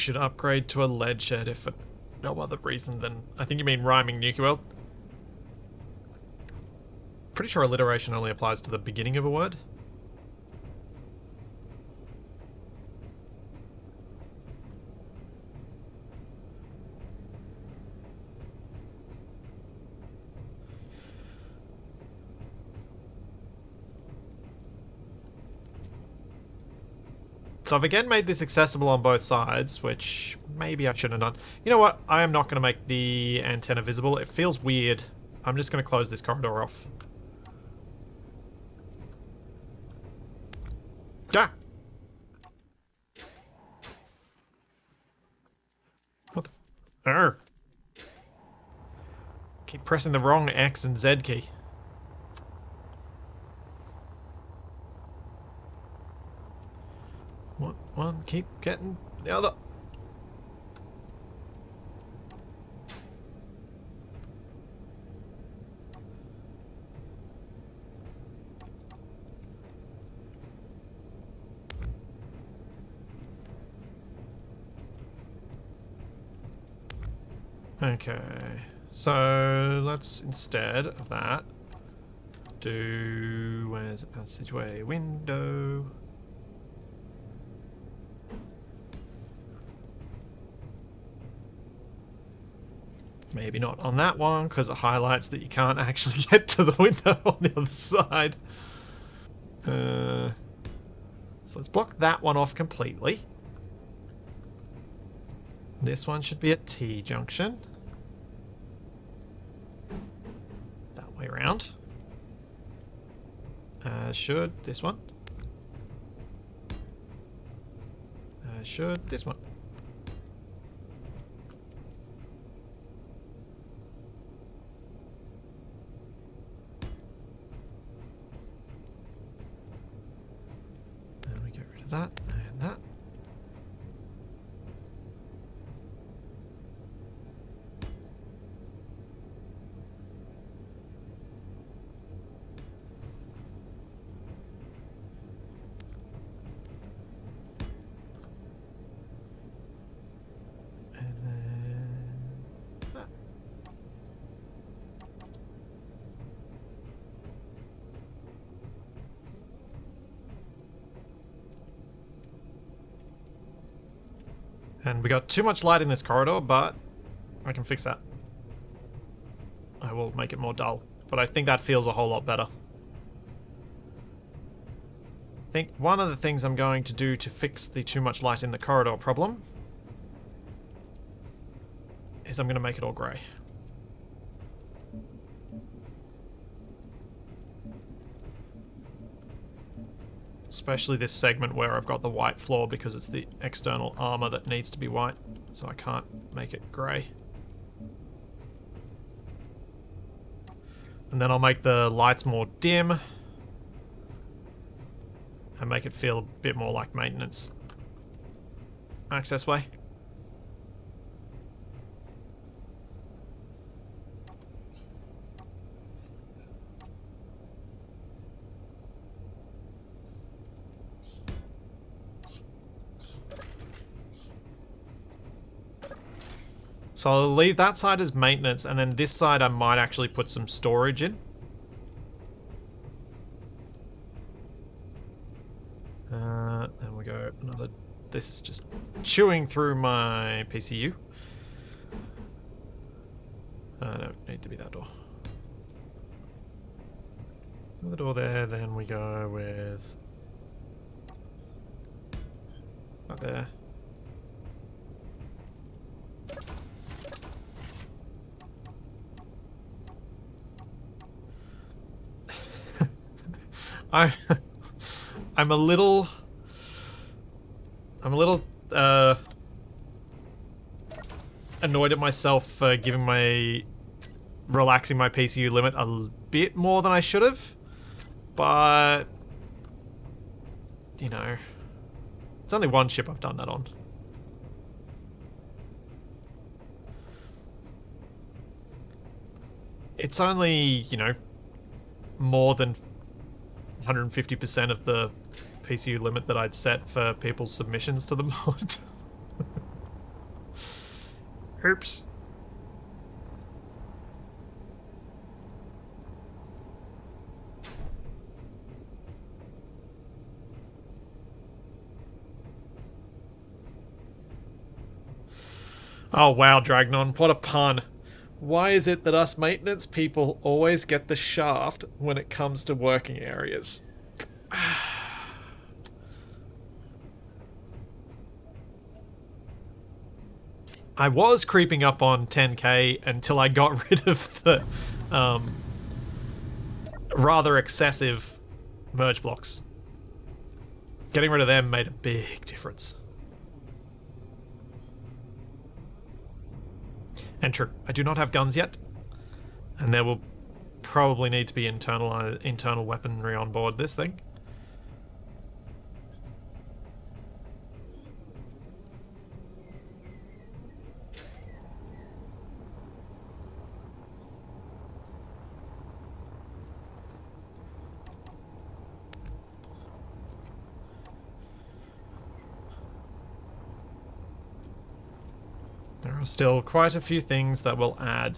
should upgrade to a lead shed if for no other reason than... I think you mean rhyming nuclear world. Pretty sure alliteration only applies to the beginning of a word. So I've again made this accessible on both sides, which maybe I shouldn't have done. You know what? I am not going to make the antenna visible. It feels weird. I'm just going to close this corridor off. Yeah. What the? Arr. Keep pressing the wrong X and Z key. One, keep getting the other. Okay, so let's instead of that do, where's the passageway window? Maybe not on that one, because it highlights that you can't actually get to the window on the other side. So let's block that one off completely. This one should be at T junction. That way around. Should this one. Should this one. And we get rid of that and that. And we got too much light in this corridor, but I can fix that. I will make it more dull, but I think that feels a whole lot better. I think one of the things I'm going to do to fix the too much light in the corridor problem is I'm going to make it all grey. Especially this segment where I've got the white floor because it's the external armor that needs to be white, so I can't make it grey. And then I'll make the lights more dim and make it feel a bit more like maintenance access way. So I'll leave that side as maintenance, and then this side I might actually put some storage in. And we go another... This is just chewing through my PCU. No, need to be that door. Another door there, then we go with... Right there. I'm a little annoyed at myself for relaxing my PCU limit a bit more than I should have, but you know, it's only one ship I've done that on. It's only, you know, more than 150% of the PCU limit that I'd set for people's submissions to the mod. Oops. Oh wow, Dragnon, what a pun. Why is it that us maintenance people always get the shaft when it comes to working areas? I was creeping up on 10k until I got rid of the rather excessive merge blocks. Getting rid of them made a big difference. And true, I do not have guns yet, and there will probably need to be internal weaponry on board this thing. There are still quite a few things that will add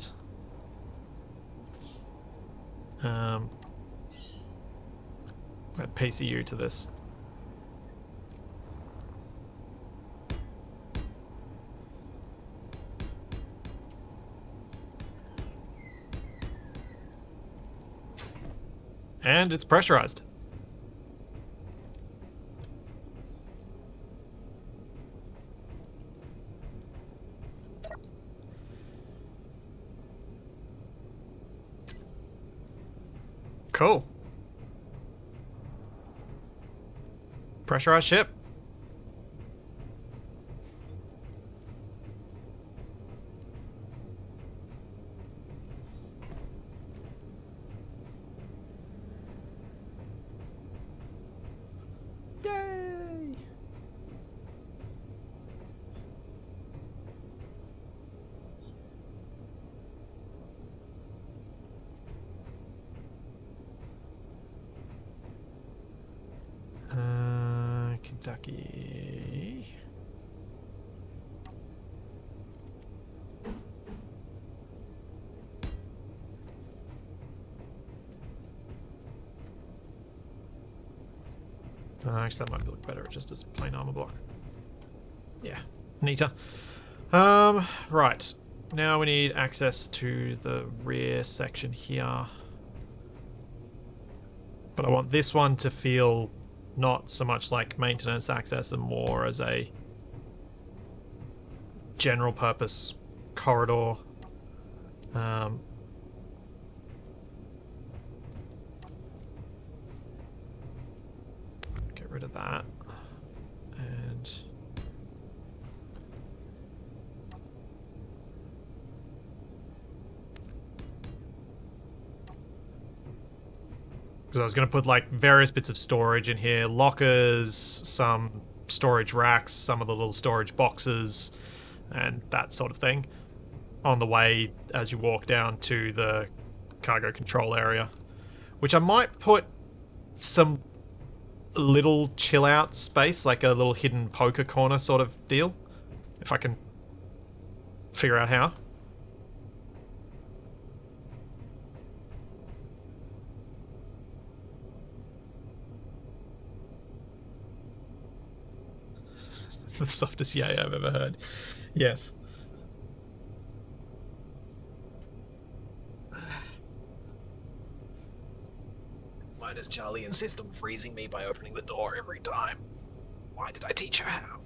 that PCU to this. And it's pressurized. Cool. Pressurized ship. Yay! Kentucky. Actually, that might look better just as plain armor block. Yeah, neater. Right. Now we need access to the rear section here. But I want this one to feel not so much like maintenance access and more as a general purpose corridor. Get rid of that. And because I was going to put like various bits of storage in here, lockers, some storage racks, some of the little storage boxes, and that sort of thing on the way as you walk down to the cargo control area, which I might put some little chill out space, like a little hidden poker corner sort of deal, if I can figure out how. The softest yay I've ever heard. Yes. Why does Charlie insist on freezing me by opening the door every time? Why did I teach her how?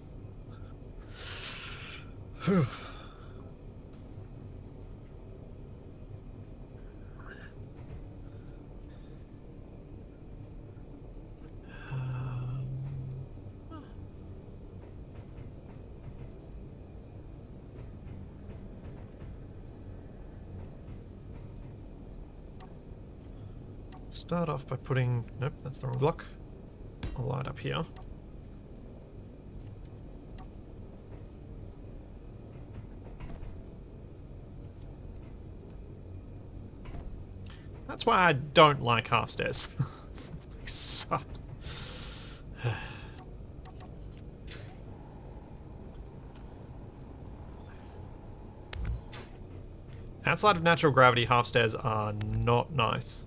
Start off by putting... Nope, that's the wrong block. A light up here. That's why I don't like half stairs. They suck. Outside of natural gravity, half stairs are not nice.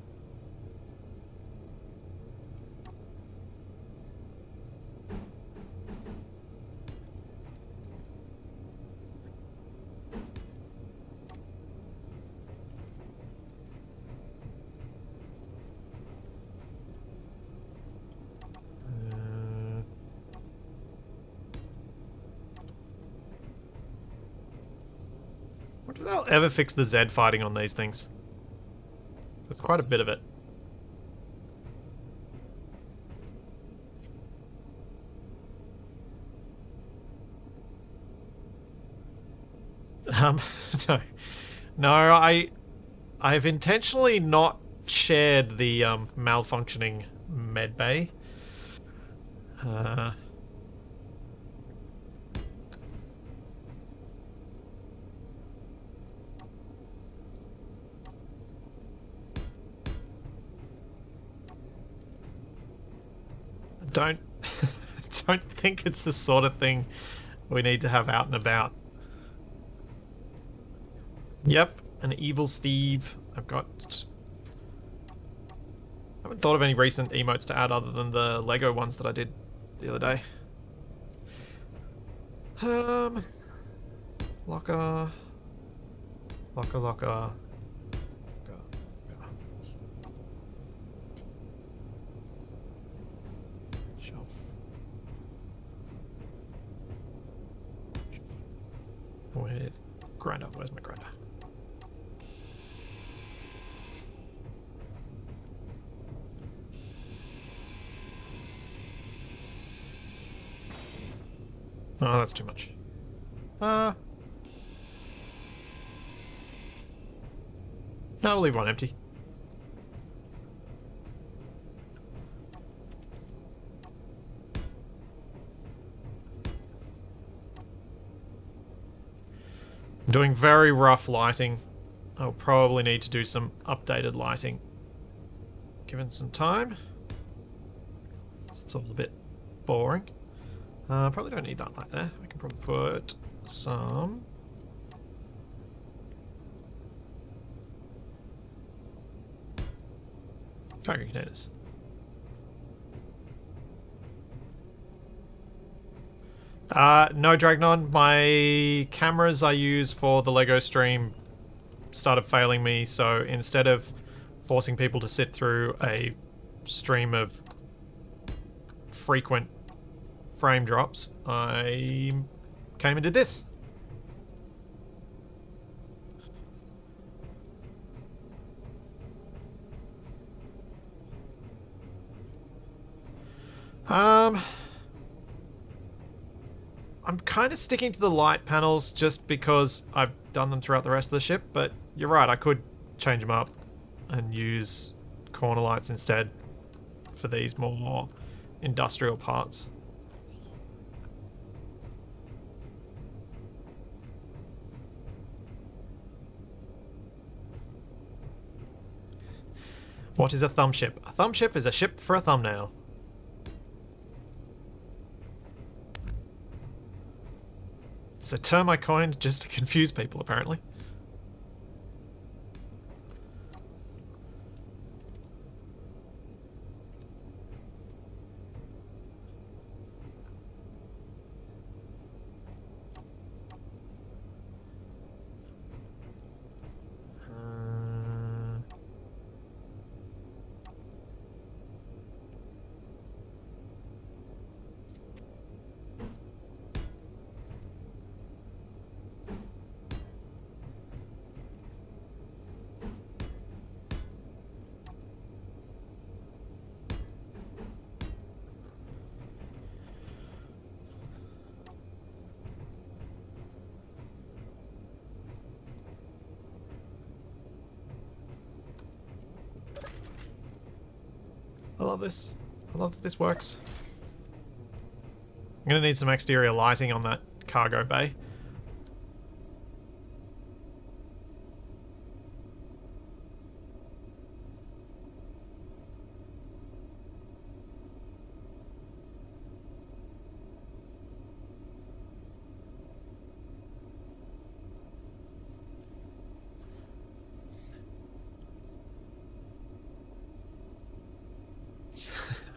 Wonder if they'll ever fix the Z fighting on these things. There's quite a bit of it. Um, no. No, I've intentionally not shared the malfunctioning med bay. Don't don't think it's the sort of thing we need to have out and about. Yep, an evil Steve. I haven't thought of any recent emotes to add other than the Lego ones that I did the other day. Locker. Locker. Shelf. With grinder. Where's my grinder? Oh, that's too much. No, we'll leave one empty. I'm doing very rough lighting. I'll probably need to do some updated lighting. Given some time. It's all a bit boring. Probably don't need that light there. I can probably put some... cargo containers. No, Dragnon. My cameras I use for the Lego stream started failing me, so instead of forcing people to sit through a stream of frequent frame drops, I came and did this. I'm kind of sticking to the light panels just because I've done them throughout the rest of the ship, but you're right, I could change them up and use corner lights instead for these more industrial parts. What is a thumb ship? A thumb ship is a ship for a thumbnail. It's a term I coined just to confuse people, apparently. I love this. I love that this works. I'm gonna need some exterior lighting on that cargo bay.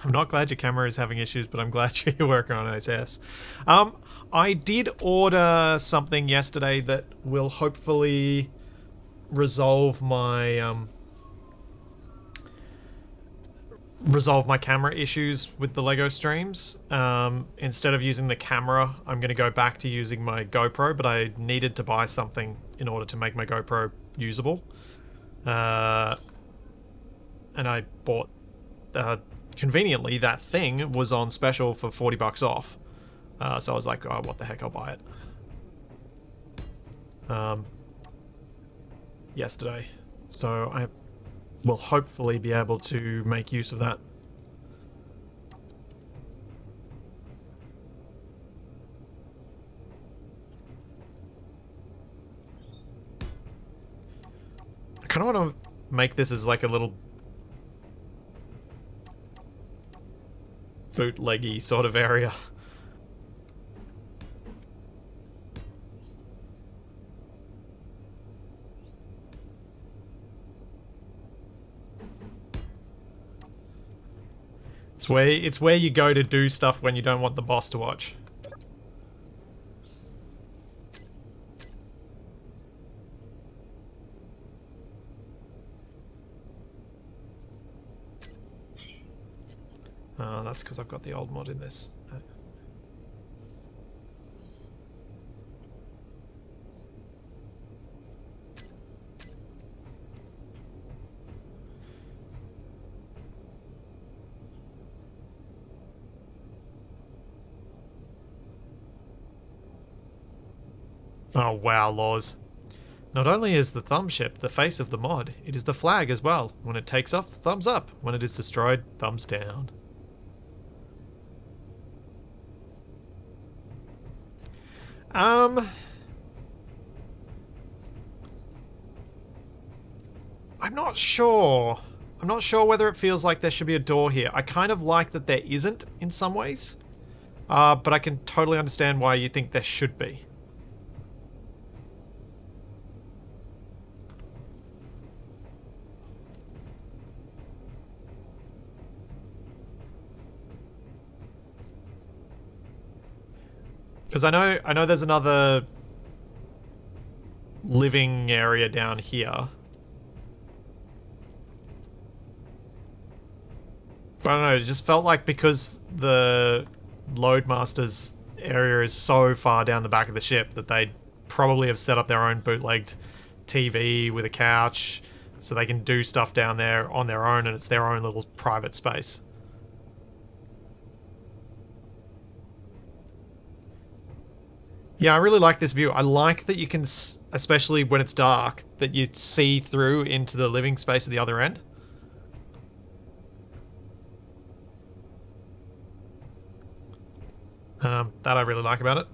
I'm not glad your camera is having issues, but I'm glad you're working on OS. I did order something yesterday that will hopefully resolve my camera issues with the Lego streams. Instead of using the camera, I'm going to go back to using my GoPro, but I needed to buy something in order to make my GoPro usable. And I bought, conveniently, that thing was on special for $40 off. So I was like, oh, what the heck, I'll buy it. Yesterday. So I will hopefully be able to make use of that. I kind of want to make this as like a little bootleggy sort of area. It's where you go to do stuff when you don't want the boss to watch. That's because I've got the old mod in this. Oh wow, laws. Not only is the thumb ship the face of the mod, it is the flag as well. When it takes off, thumbs up. When it is destroyed, thumbs down. I'm not sure. I'm not sure whether it feels like there should be a door here. I kind of like that there isn't in some ways. But I can totally understand why you think there should be. Because I know there's another living area down here. But I don't know, it just felt like because the Loadmaster's area is so far down the back of the ship that they'd probably have set up their own bootlegged TV with a couch so they can do stuff down there on their own and it's their own little private space. Yeah, I really like this view. I like that you can, especially when it's dark, that you see through into the living space at the other end. That I really like about it.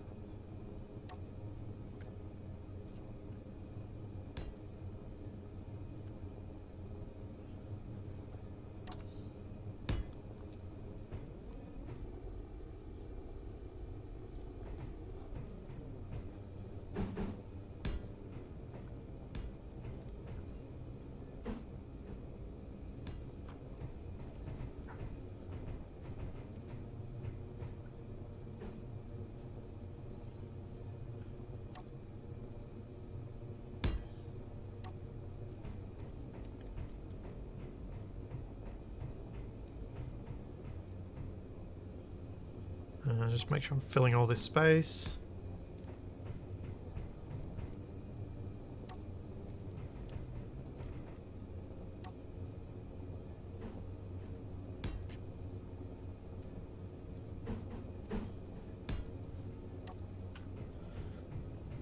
Just make sure I'm filling all this space.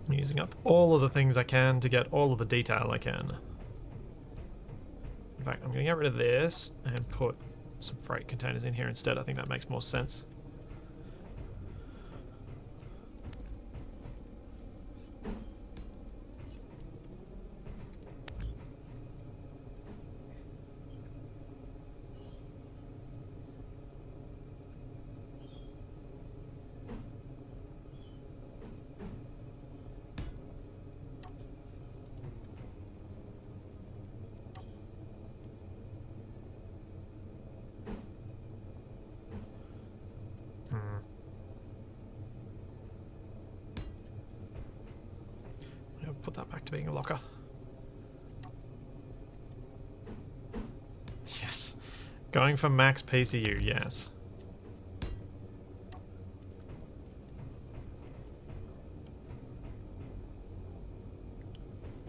I'm using up all of the things I can to get all of the detail I can. In fact, I'm going to get rid of this and put some freight containers in here instead. I think that makes more sense. put that back to being a locker. Yes. Going for max PCU, yes.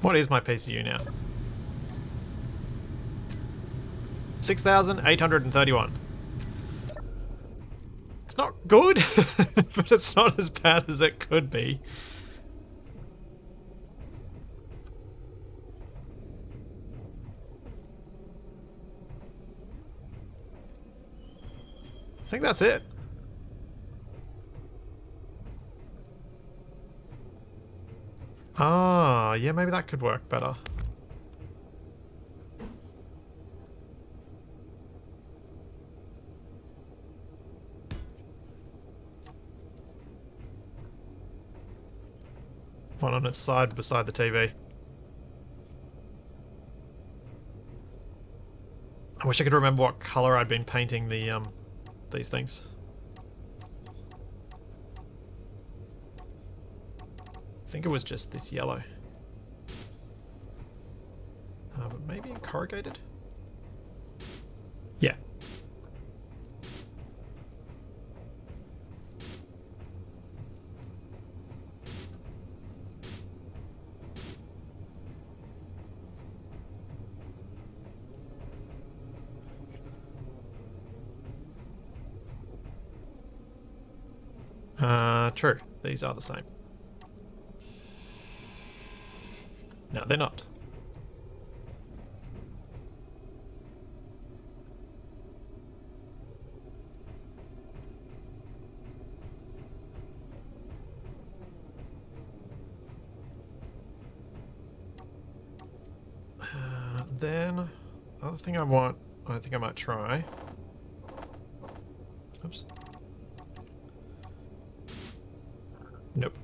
What is my PCU now? 6,831. It's not good, but it's not as bad as it could be. I think that's it. Ah, yeah, maybe that could work better. One on its side beside the TV. I wish I could remember what color I'd been painting the these things. I think it was just this yellow. But maybe corrugated? Yeah. True. These are the same. No, they're not. Then, other thing I think I might try. Oops. Nope.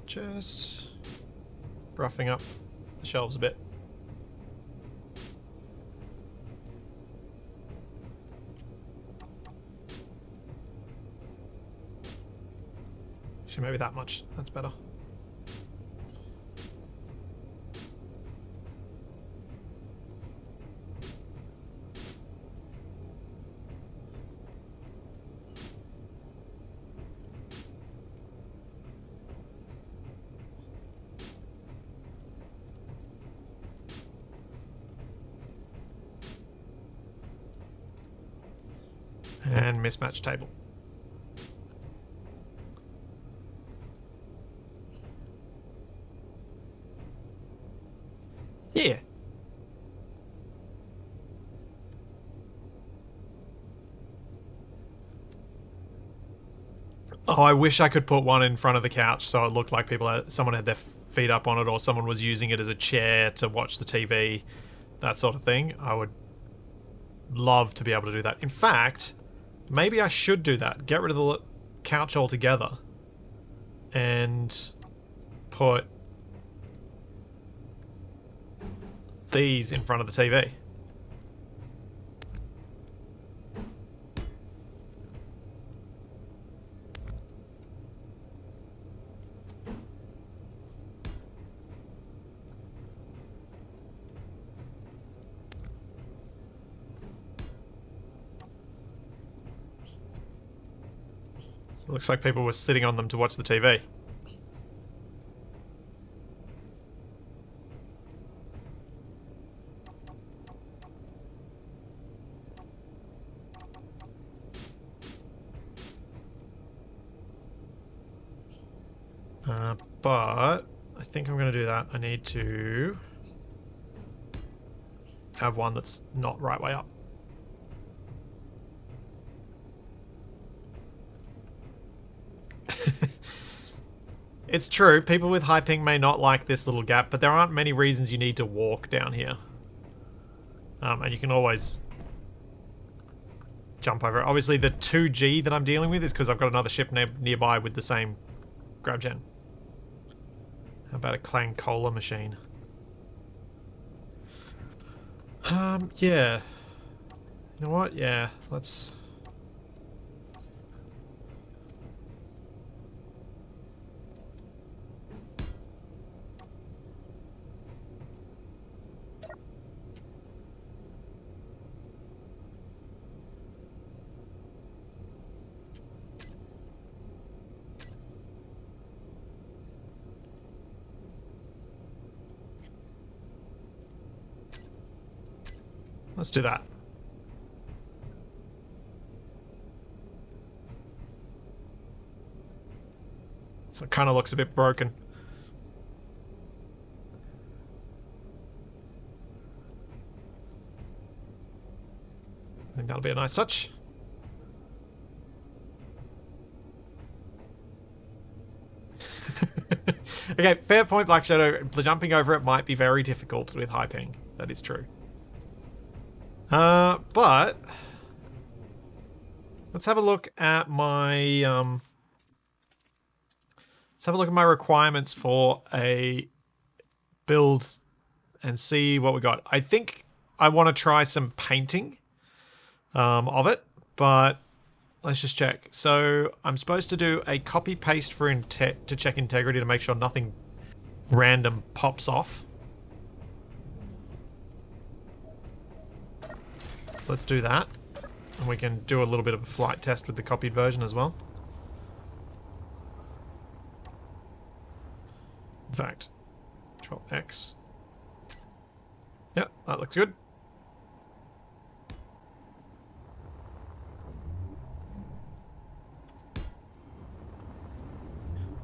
Just roughing up the shelves a bit. Actually, maybe that much. That's better. And mismatched table. Yeah. Oh, I wish I could put one in front of the couch so it looked like someone had their feet up on it, or someone was using it as a chair to watch the TV, that sort of thing. I would love to be able to do that. In fact, maybe I should do that. Get rid of the couch altogether and put these in front of the TV. So it looks like people were sitting on them to watch the TV. But I think I'm going to do that. I need to have one that's not right way up. It's true, people with high ping may not like this little gap, but there aren't many reasons you need to walk down here. And you can always jump over it. Obviously the 2G that I'm dealing with is because I've got another ship nearby with the same grab gen. How about a Clang Cola machine? Yeah. You know what? Yeah, let's... Let's do that. So it kind of looks a bit broken. I think that'll be a nice touch. Okay, fair point, Black Shadow. Jumping over it might be very difficult with high ping. That is true. But let's have a look at my let's have a look at my requirements for a build and see what we got. I think I want to try some painting of it, but let's just check. So I'm supposed to do a copy paste for to check integrity to make sure nothing random pops off. So let's do that. And we can do a little bit of a flight test with the copied version as well. In fact, Control X. Yep, that looks good.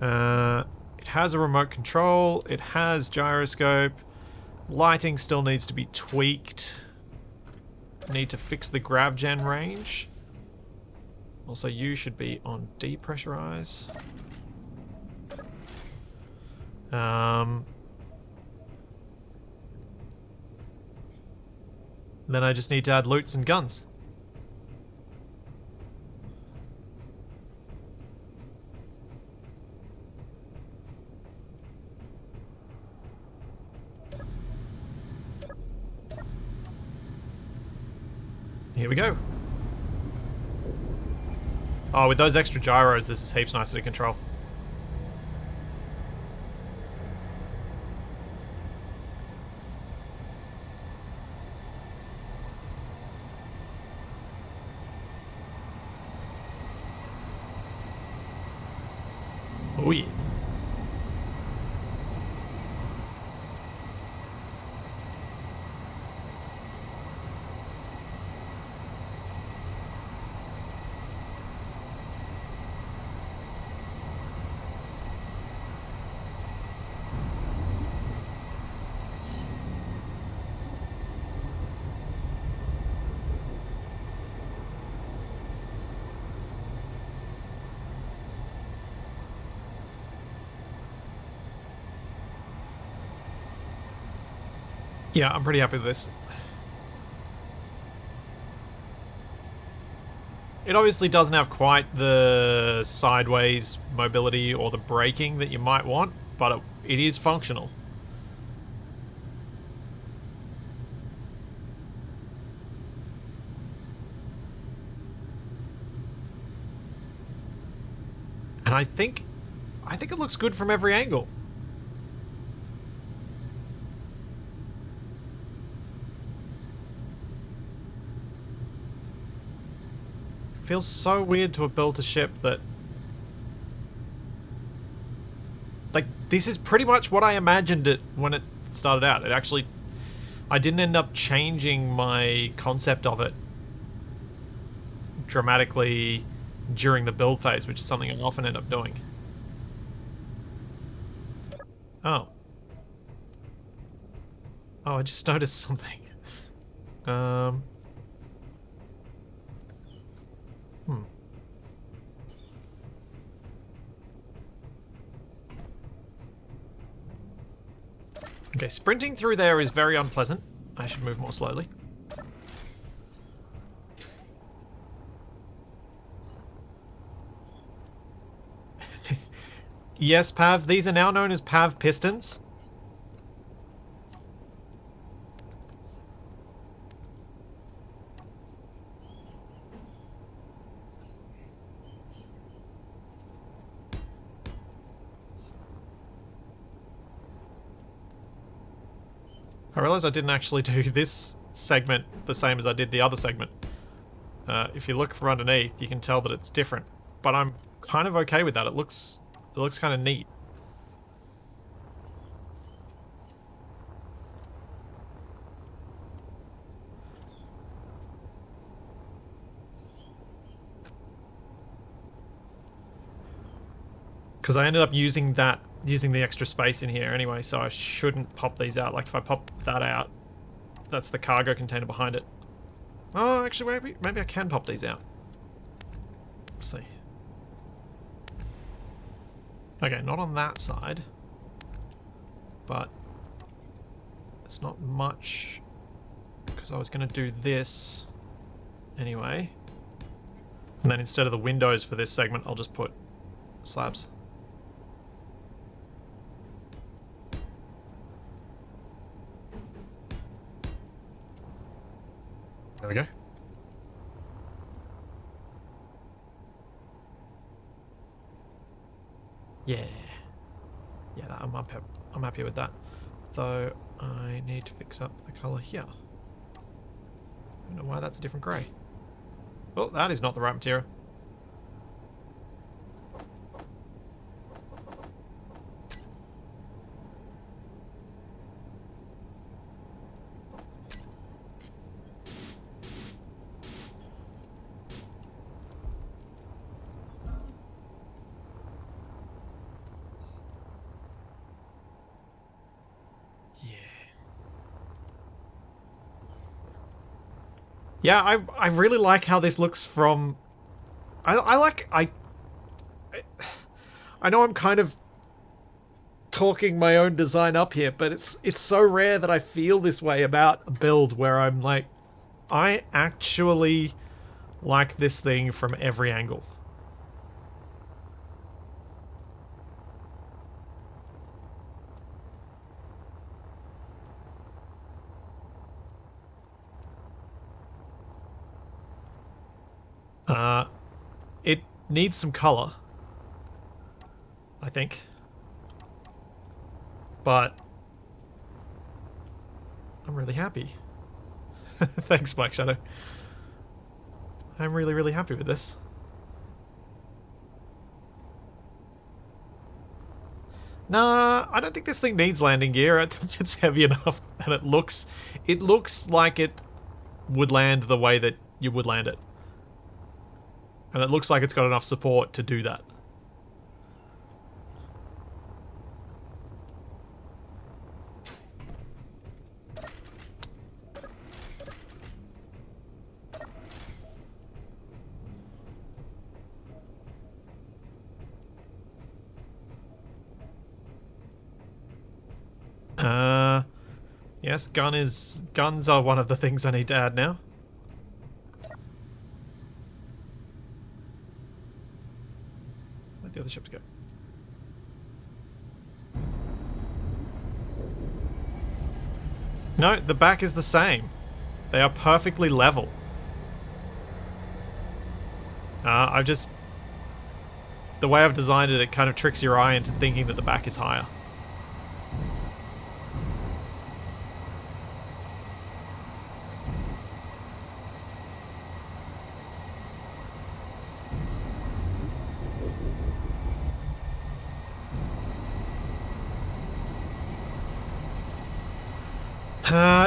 It has a remote control. It has gyroscope. Lighting still needs to be tweaked. Need to fix the grav gen range. Also, you should be on depressurize. Then I just need to add loots and guns. Here we go. Oh, with those extra gyros, this is heaps nicer to control. Oh yeah. Yeah, I'm pretty happy with this. It obviously doesn't have quite the sideways mobility or the braking that you might want, but it is functional. And I think it looks good from every angle. Feels so weird to have built a ship that... Like, this is pretty much what I imagined it when it started out. It actually... I didn't end up changing my concept of it dramatically during the build phase, which is something I often end up doing. Oh. Oh, I just noticed something. Okay, sprinting through there is very unpleasant. I should move more slowly. Yes, Pav. These are now known as Pav pistons. I realized I didn't actually do this segment the same as I did the other segment. If you look from underneath, you can tell that it's different. But I'm kind of okay with that. It looks kind of neat. Because I ended up using the extra space in here anyway, so I shouldn't pop these out. Like if I pop that out, that's the cargo container behind it. Oh, actually, maybe I can pop these out. Let's see. Okay, not on that side, but it's not much because I was going to do this anyway. And then instead of the windows for this segment, I'll just put slabs. There we go. Yeah. Yeah, I'm happy with that. Though I need to fix up the colour here. I don't know why that's a different grey. Well, that is not the right material. Yeah, I really like how this looks from... I know I'm kind of talking my own design up here, but it's so rare that I feel this way about a build where I'm like, I actually like this thing from every angle. It needs some color, I think. But I'm really happy. Thanks, Black Shadow. I'm really, really happy with this. Nah, I don't think this thing needs landing gear. I think it's heavy enough, and it looks like it would land the way that you would land it. And it looks like it's got enough support to do that. Yes, guns are one of the things I need to add now. Where'd the other ships go? No, the back is the same. They are perfectly level. The way I've designed it, it kind of tricks your eye into thinking that the back is higher.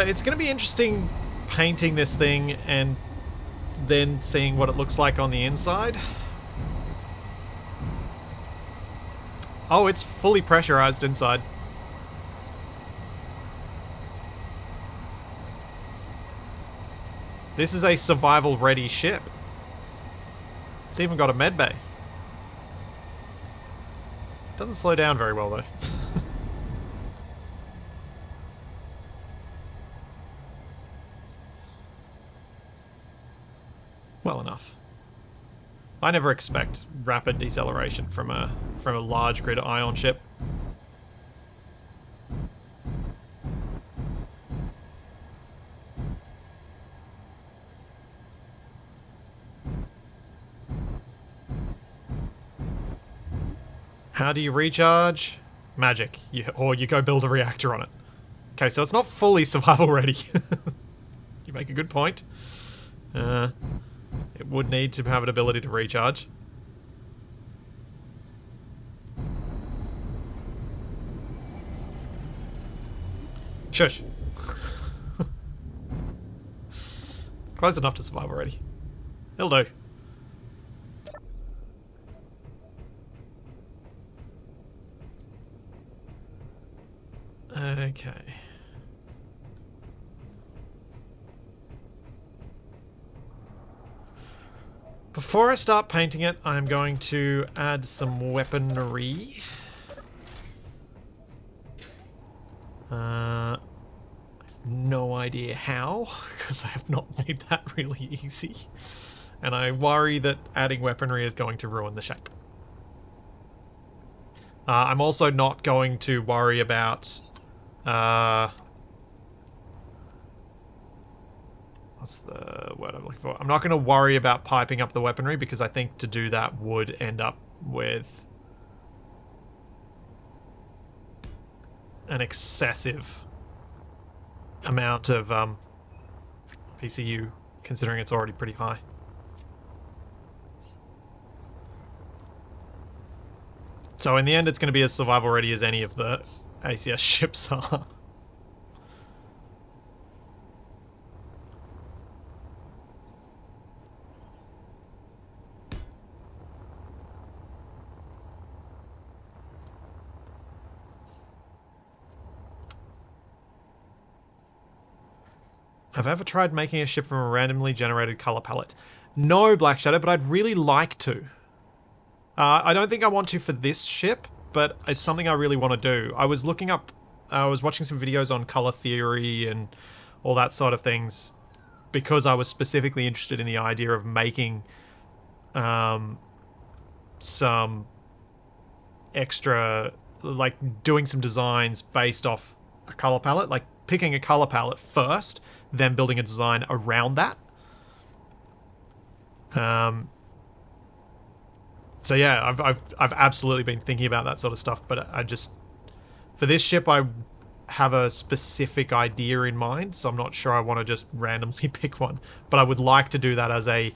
It's going to be interesting painting this thing and then seeing what it looks like on the inside. Oh, it's fully pressurized inside. This is a survival-ready ship. It's even got a medbay. Doesn't slow down very well, though. Well enough. I never expect rapid deceleration from a large grid ion ship. How do you recharge? Magic. Or you go build a reactor on it. Okay, so it's not fully survival ready. You make a good point. It would need to have an ability to recharge. Shush. Close enough to survive already. It'll do. Okay. Before I start painting it, I'm going to add some weaponry. I have no idea how, because I have not made that really easy. And I worry that adding weaponry is going to ruin the shape. I'm also not going to worry about... what's the word I'm looking for? I'm not going to worry about piping up the weaponry, because I think to do that would end up with an excessive amount of PCU, considering it's already pretty high. So in the end, it's going to be as survival ready as any of the ACS ships are. Have I ever tried making a ship from a randomly generated color palette? No, Black Shadow, but I'd really like to. I don't think I want to for this ship, but it's something I really want to do. I was looking up, I was watching some videos on color theory and all that sort of things, because I was specifically interested in the idea of making some extra, like doing some designs based off a color palette, like picking a color palette first, then building a design around that. So yeah, I've absolutely been thinking about that sort of stuff, but I just, for this ship, I have a specific idea in mind, so I'm not sure I want to just randomly pick one. But I would like to do that as a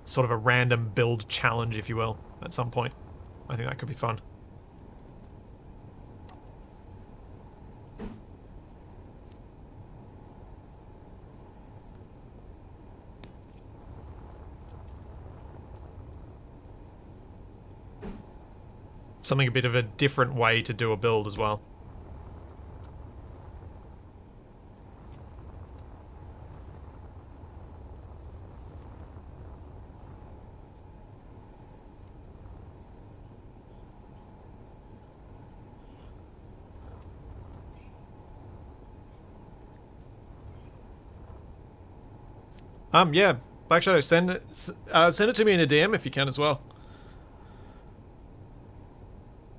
sort of a random build challenge, if you will, at some point. I think that could be fun. Something a bit of a different way to do a build as well. Yeah, Black Shadow, send it to me in a DM if you can as well.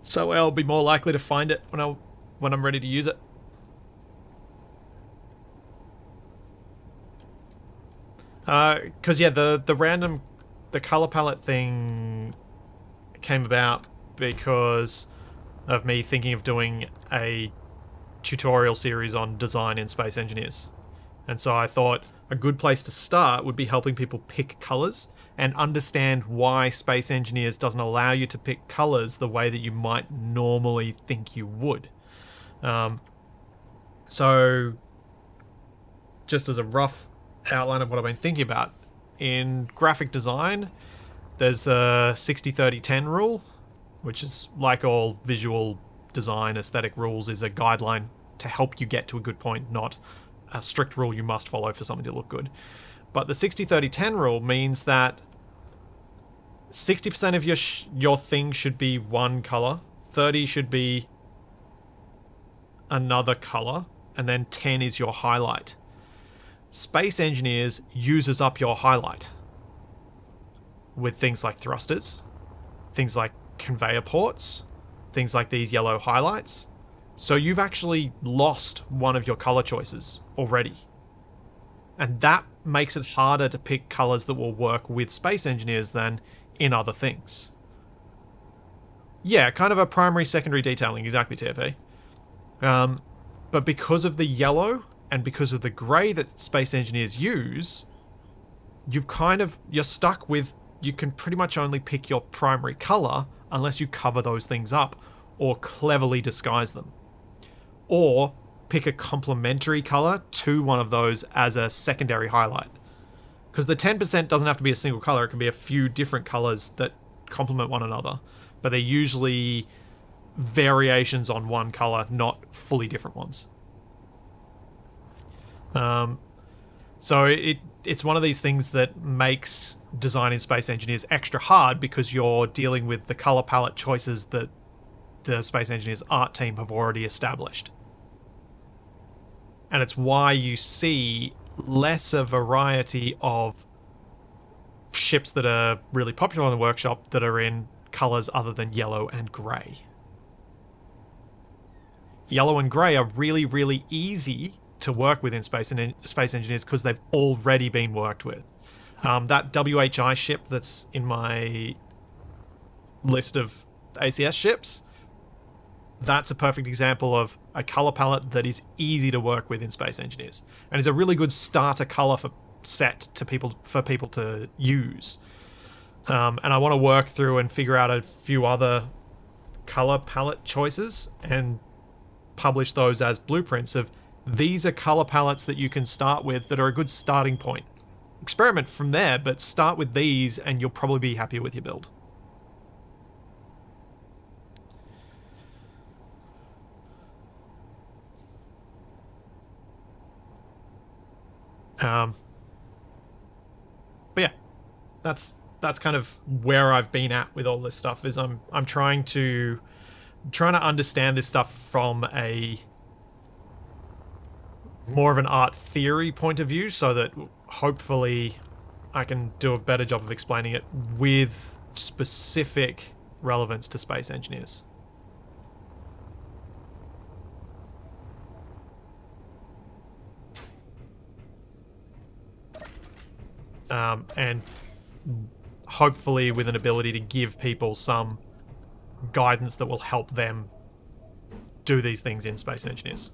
So I'll be more likely to find it when I'm ready to use it. Because yeah, the color palette thing came about because of me thinking of doing a tutorial series on design in Space Engineers. And so I thought a good place to start would be helping people pick colors and understand why Space Engineers doesn't allow you to pick colors the way that you might normally think you would. So just as a rough outline of what I've been thinking about, in graphic design, there's a 60-30-10 rule, which is, like all visual design aesthetic rules, is a guideline to help you get to a good point, not a strict rule you must follow for something to look good. But the 60-30-10 rule means that 60% of your thing should be one color, 30 should be another color, and then 10 is your highlight. Space Engineers uses up your highlight with things like thrusters, things like conveyor ports, things like these yellow highlights. So you've actually lost one of your color choices already. And that makes it harder to pick colors that will work with Space Engineers than in other things. Yeah, kind of a primary, secondary detailing, exactly, TFA. But because of the yellow and because of the grey that space engineers use, you're stuck with, you can pretty much only pick your primary colour unless you cover those things up or cleverly disguise them. Or pick a complementary colour to one of those as a secondary highlight. Because the 10% doesn't have to be a single colour, it can be a few different colours that complement one another. But they're usually variations on one colour, not fully different ones. So it's one of these things that makes designing Space Engineers extra hard because you're dealing with the colour palette choices that the Space Engineers art team have already established. And it's why you see less a variety of ships that are really popular in the workshop that are in colours other than yellow and grey. Yellow and grey are really, really easy to work with in Space Engineers because they've already been worked with. That WHI ship that's in my list of ACS ships, that's a perfect example of a color palette that is easy to work with in Space Engineers, and is a really good starter color for people to use. And I want to work through and figure out a few other color palette choices and publish those as blueprints of these are color palettes that you can start with that are a good starting point. Experiment from there, but start with these and you'll probably be happier with your build. But yeah, that's kind of where I've been at with all this stuff. Is I'm trying to understand this stuff from a more of an art theory point of view, so that hopefully I can do a better job of explaining it with specific relevance to Space Engineers. And hopefully with an ability to give people some guidance that will help them do these things in Space Engineers.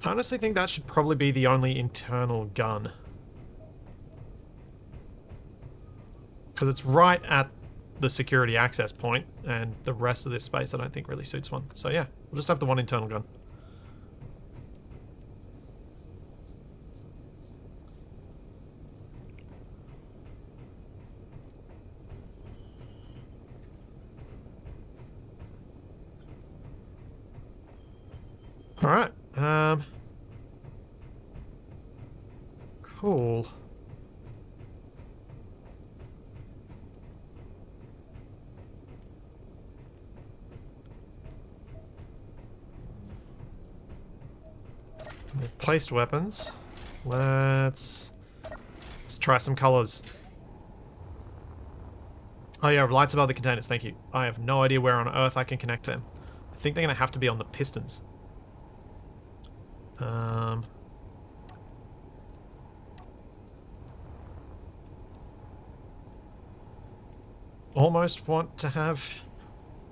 I honestly think that should probably be the only internal gun. Because it's right at the security access point, and the rest of this space I don't think really suits one. So yeah, we'll just have the one internal gun. Alright, cool. Placed weapons. Let's try some colors. Oh yeah, lights above the containers, thank you. I have no idea where on earth I can connect them. I think they're going to have to be on the pistons. Almost want to have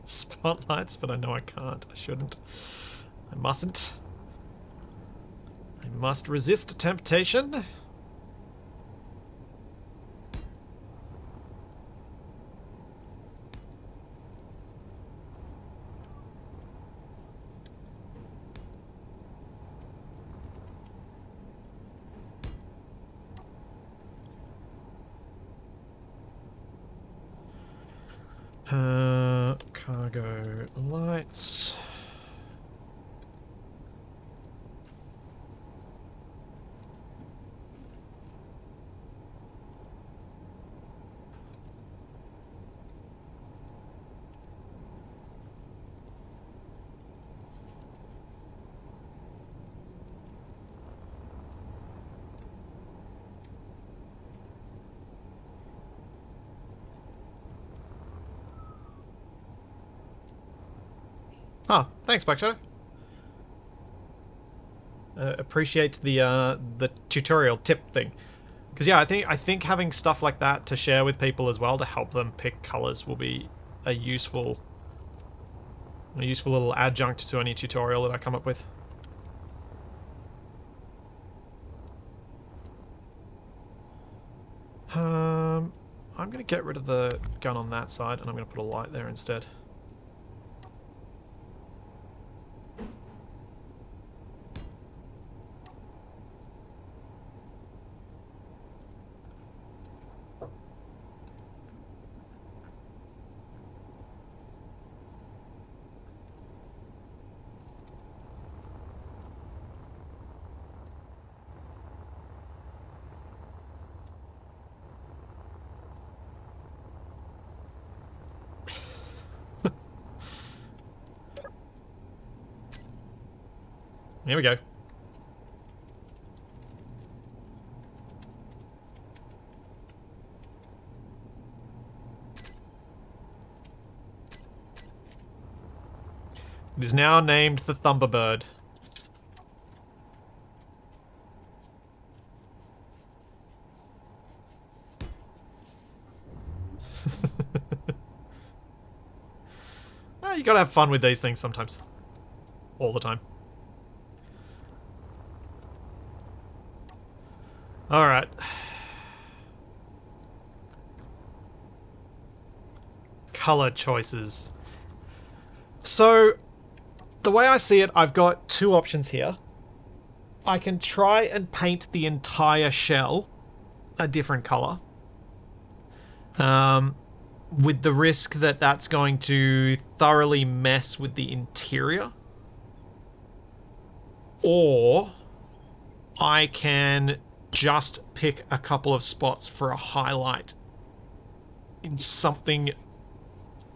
spotlights, but I know I can't. I shouldn't. I mustn't. I must resist temptation. Cargo lights. Oh, thanks, Black Shadow. Appreciate the tutorial tip thing, because yeah, I think having stuff like that to share with people as well to help them pick colors will be a useful little adjunct to any tutorial that I come up with. I'm going to get rid of the gun on that side, and I'm going to put a light there instead. Here we go. It is now named the Thumberbird. You gotta have fun with these things sometimes. All the time. Alright. Color choices. So, the way I see it, I've got two options here. I can try and paint the entire shell a different color. With the risk that that's going to thoroughly mess with the interior. Or I can just pick a couple of spots for a highlight in something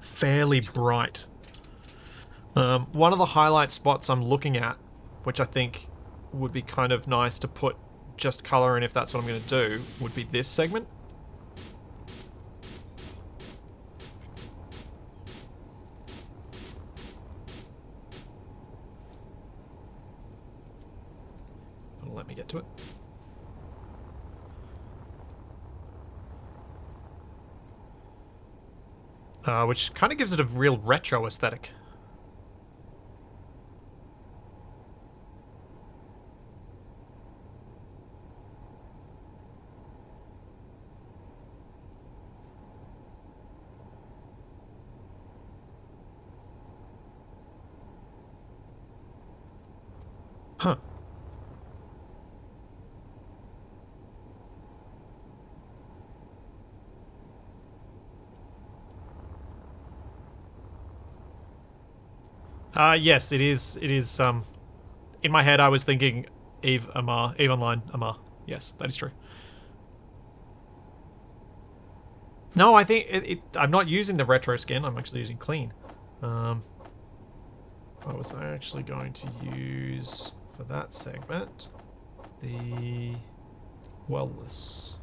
fairly bright. One of the highlight spots I'm looking at, which I think would be kind of nice to put just color in if that's what I'm going to do, would be this segment. It'll let me get to it. Which kind of gives it a real retro aesthetic. Huh. Yes, it is. It is. In my head, I was thinking Eve Amar, Eve Online Amar. Yes, that is true. No, I think I'm not using the retro skin. I'm actually using clean. What was I actually going to use for that segment? The wellness.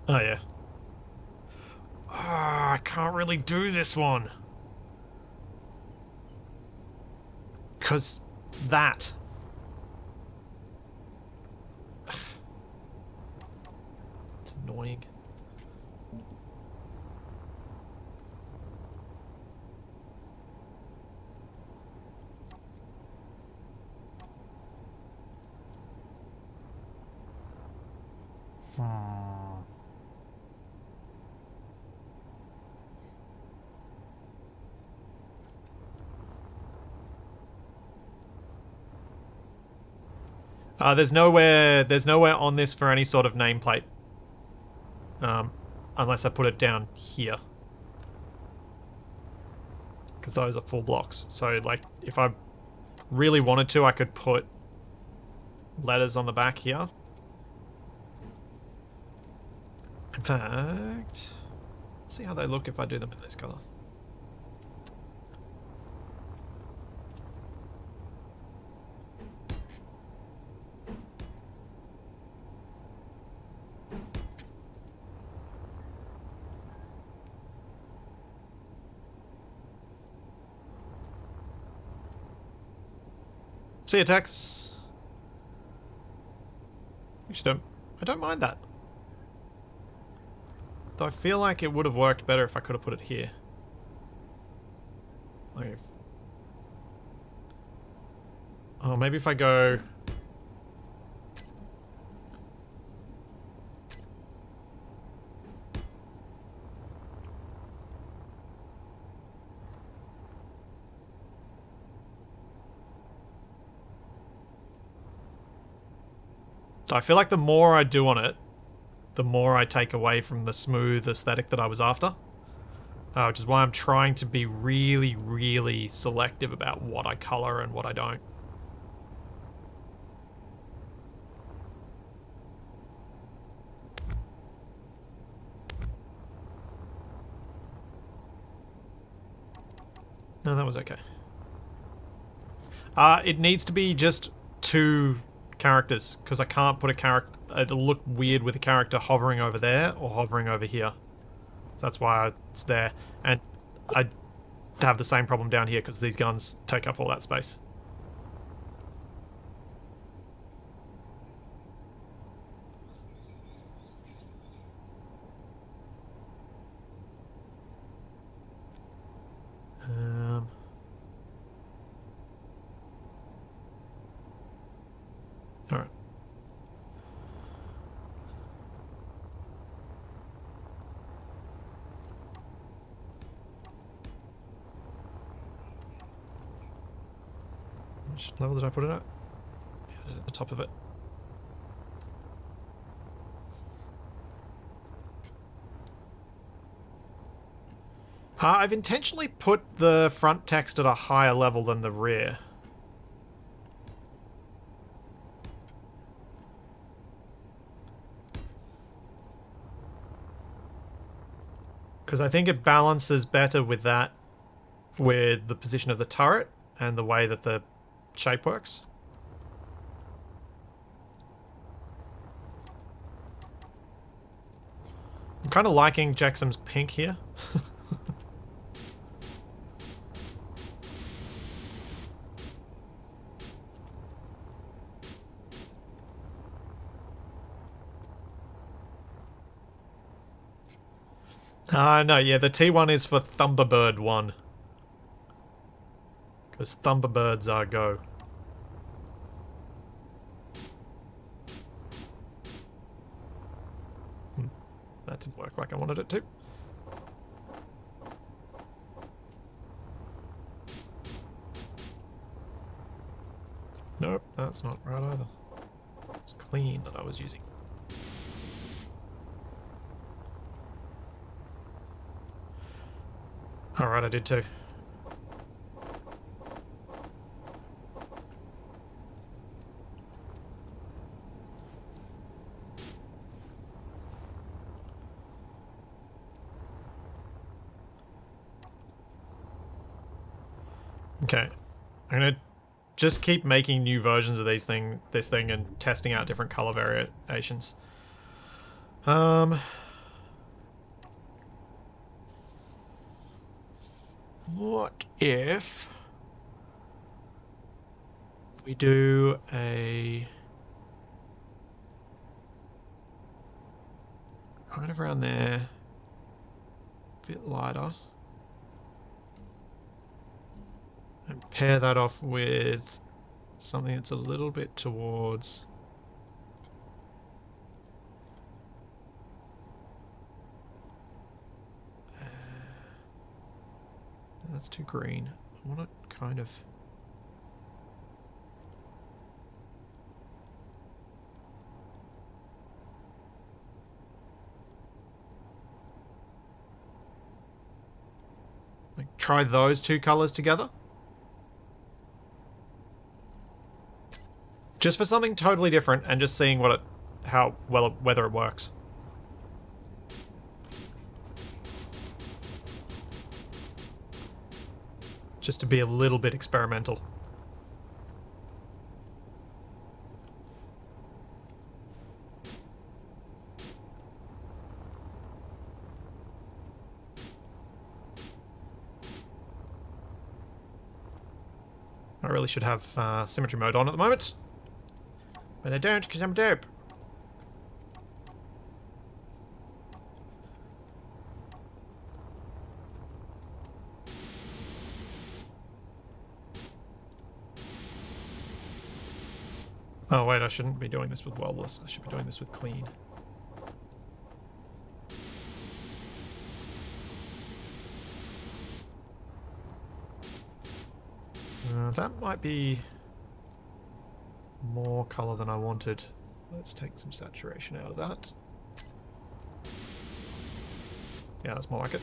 Oh, yeah. I can't really do this one. Because that. It's annoying. There's nowhere on this for any sort of nameplate. Unless I put it down here. Because those are full blocks. So, like, if I really wanted to, I could put letters on the back here. In fact, let's see how they look if I do them in this color. See ya, Tex. Actually, I don't mind that. Though I feel like it would have worked better if I could have put it here. Like if... Oh, maybe if I go... I feel like the more I do on it, the more I take away from the smooth aesthetic that I was after. Which is why I'm trying to be really, really selective about what I colour and what I don't. No, that was okay. It needs to be just 2 characters, because I can't put a character... It'll look weird with a character hovering over there or hovering over here. So that's why it's there. And I have the same problem down here, because these guns take up all that space. Alright. Which level did I put it at? Yeah, at the top of it. I've intentionally put the front text at a higher level than the rear. Because I think it balances better with that, with the position of the turret and the way that the shape works. I'm kind of liking Jackson's pink here. No, yeah, the T1 is for Thumberbird 1. Because Thumberbirds are go. That didn't work like I wanted it to. Nope, that's not right either. It's clean that I was using. Alright, I did too. Okay. I'm gonna just keep making new versions of this thing and testing out different color variations. What if we do a kind of around there, a bit lighter, and pair that off with something that's a little bit towards that's too green. I want it kind of... like, try those 2 colors together. Just for something totally different and just seeing what it... how well it, whether it works. Just to be a little bit experimental. I really should have symmetry mode on at the moment. But I don't because I'm dope. Oh wait, I shouldn't be doing this with worldless. I should be doing this with clean. That might be more colour than I wanted. Let's take some saturation out of that. Yeah, that's more like it.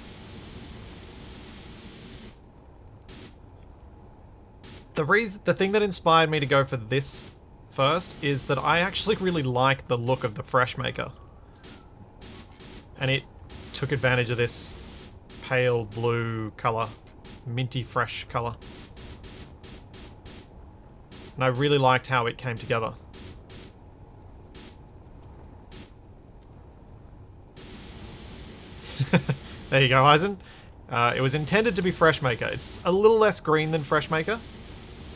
The thing that inspired me to go for this first is that I actually really like the look of the Fresh Maker. And it took advantage of this pale blue colour, minty fresh colour. And I really liked how it came together. There you go, Eisen. It was intended to be Fresh Maker. It's a little less green than Fresh Maker.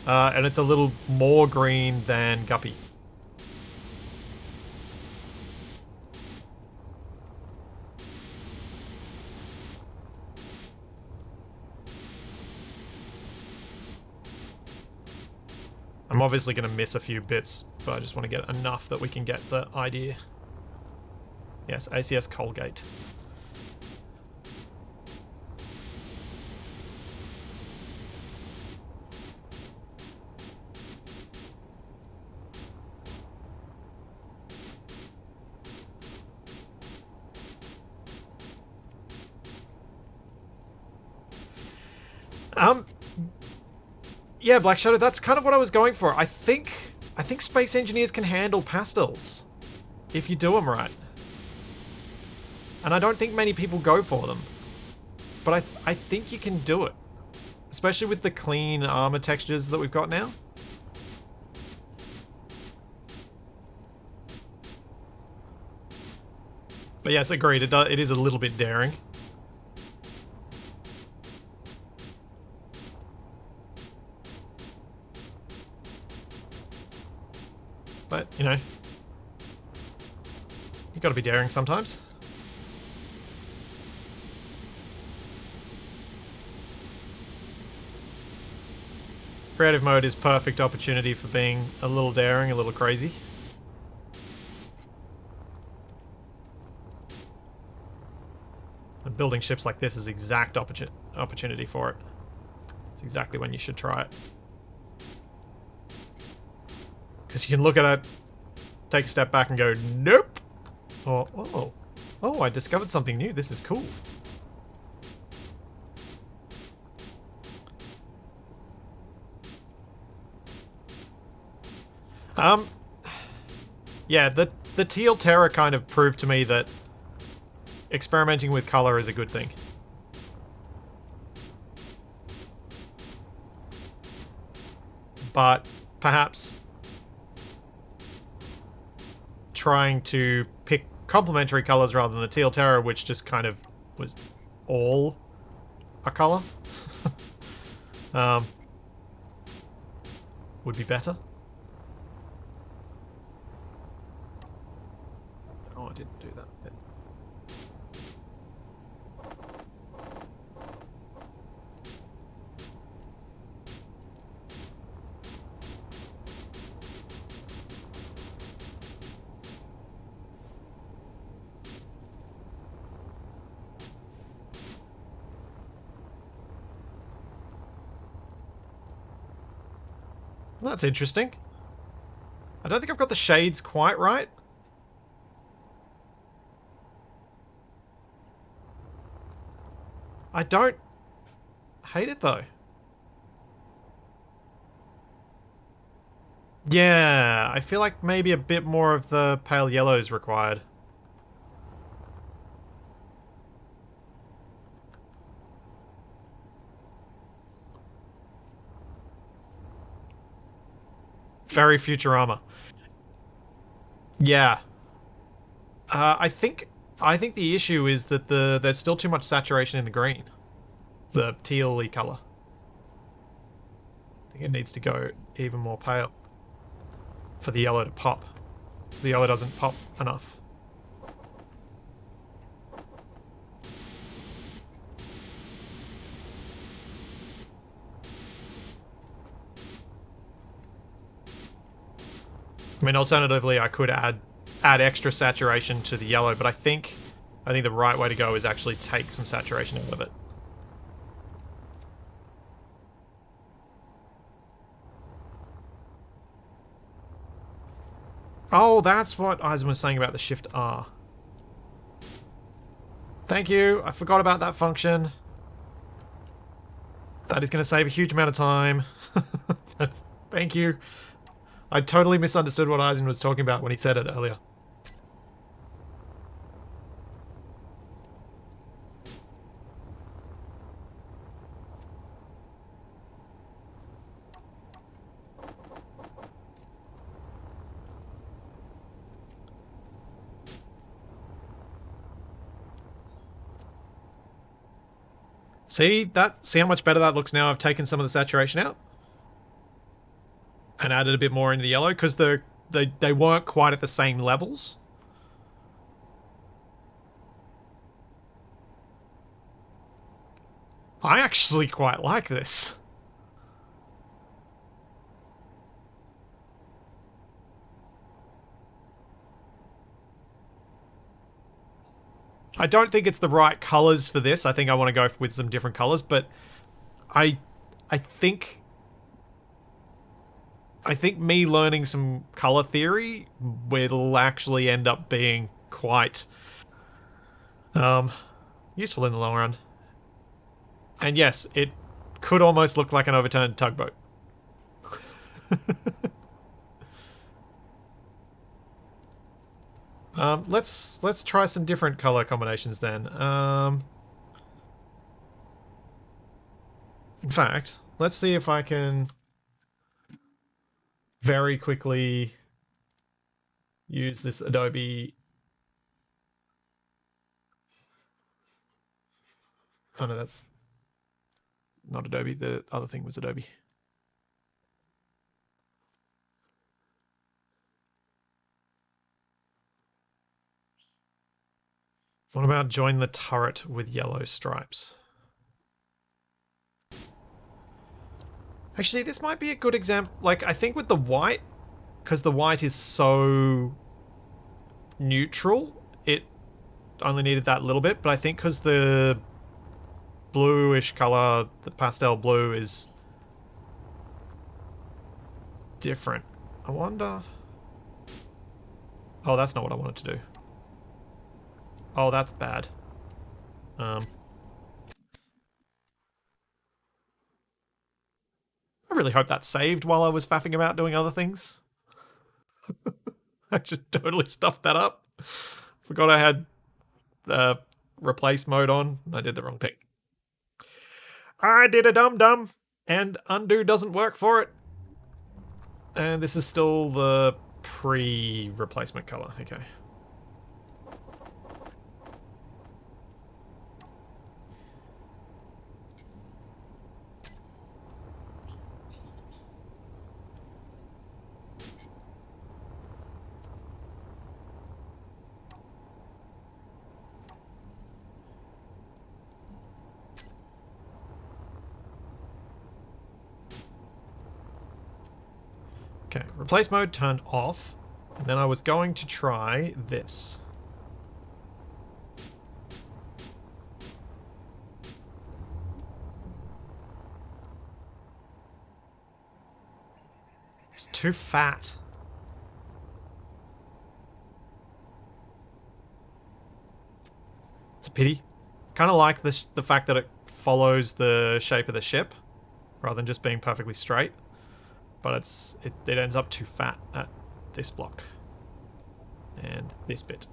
And it's a little more green than Guppy. I'm obviously going to miss a few bits, but I just want to get enough that we can get the idea. Yes, ACS Colgate. Yeah, Black Shadow, that's kind of what I was going for. I think Space Engineers can handle pastels if you do them right. And I don't think many people go for them. But I think you can do it. Especially with the clean armor textures that we've got now. But yes, agreed, it is a little bit daring. But, you know, you gotta be daring sometimes. Creative mode is perfect opportunity for being a little daring, a little crazy. And building ships like this is exact opportunity for it. It's exactly when you should try it. Because you can look at it, take a step back and go, nope! Or, oh, I discovered something new. This is cool. Yeah, the Teal Terror kind of proved to me that experimenting with color is a good thing. But perhaps trying to pick complementary colors rather than the Teal Terror, which just kind of was all a color, would be better. Oh, I didn't do that bit. Well, that's interesting. I don't think I've got the shades quite right. I don't hate it though. Yeah, I feel like maybe a bit more of the pale yellow is required. Very Futurama. Yeah. I think the issue is that there's still too much saturation in the green. The teal-y colour. think it needs to go even more pale for the yellow to pop. So the yellow doesn't pop enough. I mean, alternatively, I could add extra saturation to the yellow, but I think the right way to go is actually take some saturation out of it. Oh, that's what Eisen was saying about the Shift R. Thank you. I forgot about that function. That is going to save a huge amount of time. Thank you. I totally misunderstood what Eisen was talking about when he said it earlier. See how much better that looks now? I've taken some of the saturation out and added a bit more into the yellow because they weren't quite at the same levels. I actually quite like this. I don't think it's the right colors for this. I think I want to go with some different colors, but I think me learning some color theory will actually end up being quite useful in the long run. And yes, it could almost look like an overturned tugboat. Let's try some different color combinations then. In fact, let's see if I can very quickly use this Adobe. Oh no, that's not Adobe. The other thing was Adobe. What about join the turret with yellow stripes? Actually, this might be a good example. Like, I think with the white, because the white is so neutral, it only needed that little bit. But I think because the bluish color, the pastel blue, is different. I wonder... Oh, that's not what I wanted to do. Oh, that's bad. I really hope that saved while I was faffing about doing other things. I just totally stuffed that up. Forgot I had replace mode on. I did the wrong thing. I did a dum-dum, and undo doesn't work for it. And this is still the pre-replacement color. Okay. Okay, replace mode turned off, and then I was going to try this. It's too fat. It's a pity. Kind of like this, the fact that it follows the shape of the ship, rather than just being perfectly straight. But it ends up too fat at this block. And this bit.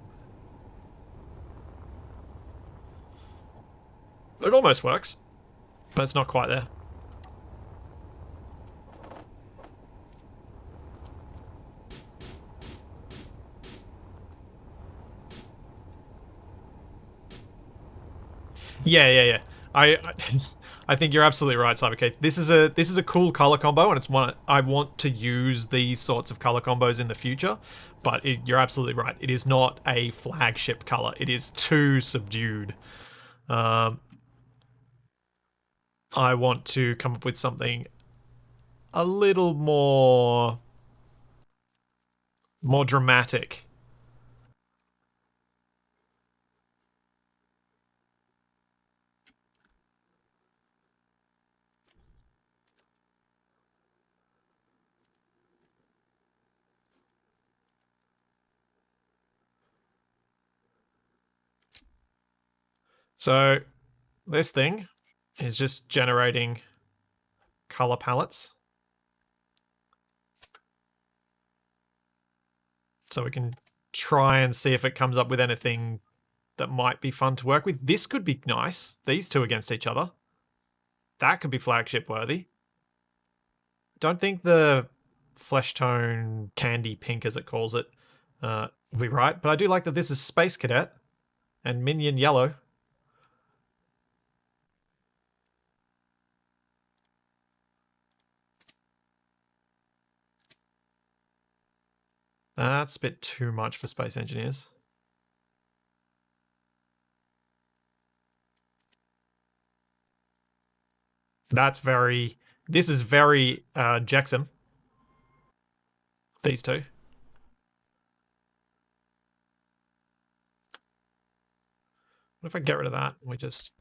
It almost works, but it's not quite there. Yeah. I I think you're absolutely right, Cybercade. This is a cool color combo, and it's one I want to use these sorts of color combos in the future. But you're absolutely right. It is not a flagship color. It is too subdued. Um, I want to come up with something a little more dramatic. So this thing is just generating color palettes. So we can try and see if it comes up with anything that might be fun to work with. This could be nice. These two against each other. That could be flagship worthy. Don't think the flesh tone candy pink, as it calls it, will be right. But I do like that this is Space Cadet and Minion yellow. That's a bit too much for Space Engineers. This is very Jexam. These two. What if I get rid of that? We just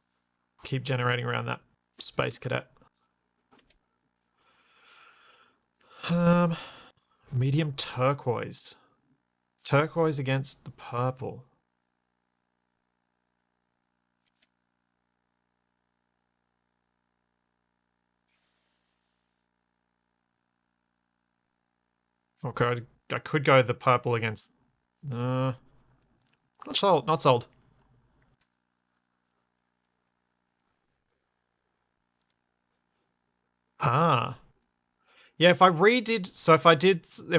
keep generating around that Space Cadet. Medium turquoise. Turquoise against the purple. Okay, I could go the purple against. Not sold. Not sold. Ah. Yeah, if I redid. So if I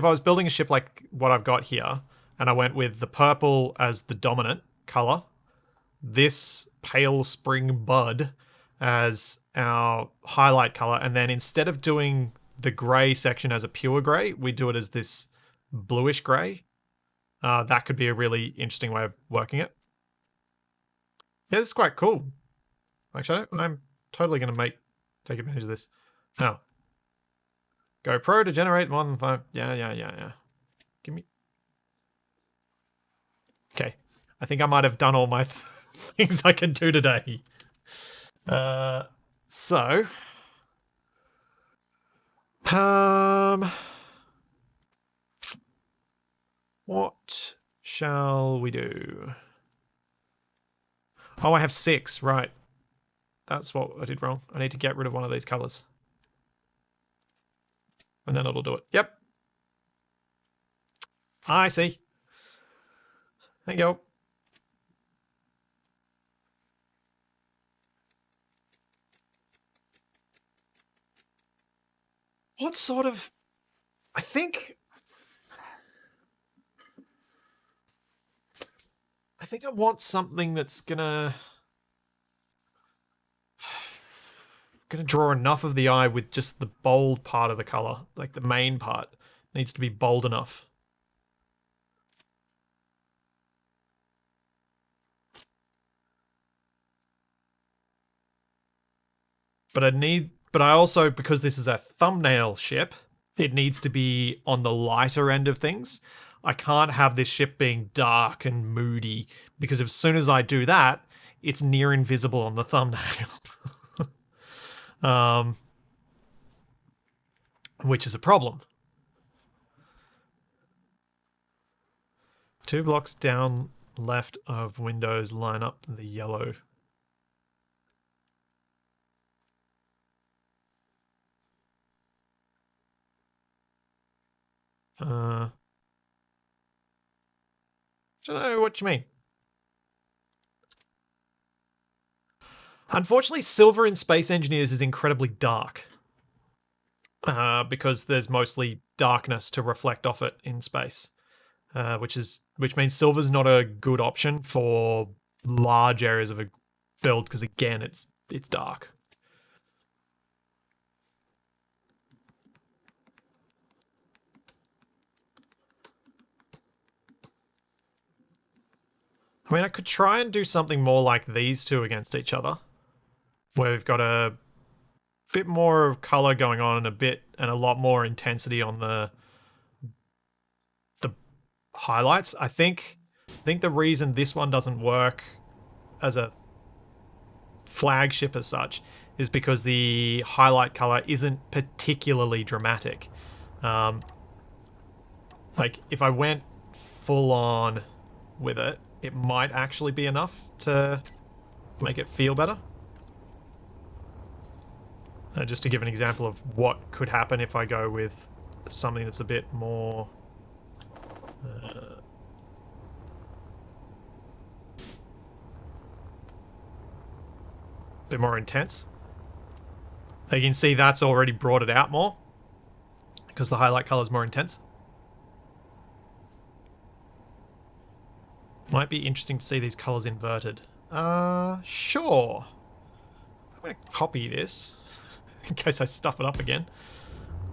was building a ship like what I've got here, and I went with the purple as the dominant color, this pale spring bud as our highlight color, and then instead of doing the grey section as a pure grey, we do it as this bluish grey. That could be a really interesting way of working it. Yeah, this is quite cool. Actually, I'm totally going to take advantage of this. Now, go pro to generate more than 5. Yeah. Give me. Okay. I think I might have done all my things I can do today. So. What shall we do? Oh, I have 6. Right. That's what I did wrong. I need to get rid of one of these colors. And then it'll do it. Yep. I see. There you go. What sort of... I think I want something that's gonna draw enough of the eye with just the bold part of the color. Like the main part needs to be bold enough. But I also, because this is a thumbnail ship, it needs to be on the lighter end of things. I can't have this ship being dark and moody, because as soon as I do that, it's near invisible on the thumbnail. Which is a problem. 2 blocks down left of windows, line up the yellow. I don't know what you mean. Unfortunately, silver in Space Engineers is incredibly dark. Because there's mostly darkness to reflect off it in space. Which means silver's not a good option for large areas of a build, because again, it's dark. I mean, I could try and do something more like these two against each other, where we've got a bit more color going on and a lot more intensity on the highlights. I think the reason this one doesn't work as a flagship as such is because the highlight color isn't particularly dramatic. Like if I went full on with it, it might actually be enough to make it feel better. Just to give an example of what could happen if I go with something that's a bit more intense. You can see that's already brought it out more because the highlight color is more intense. Might be interesting to see these colors inverted. Sure. I'm going to copy this in case I stuff it up again.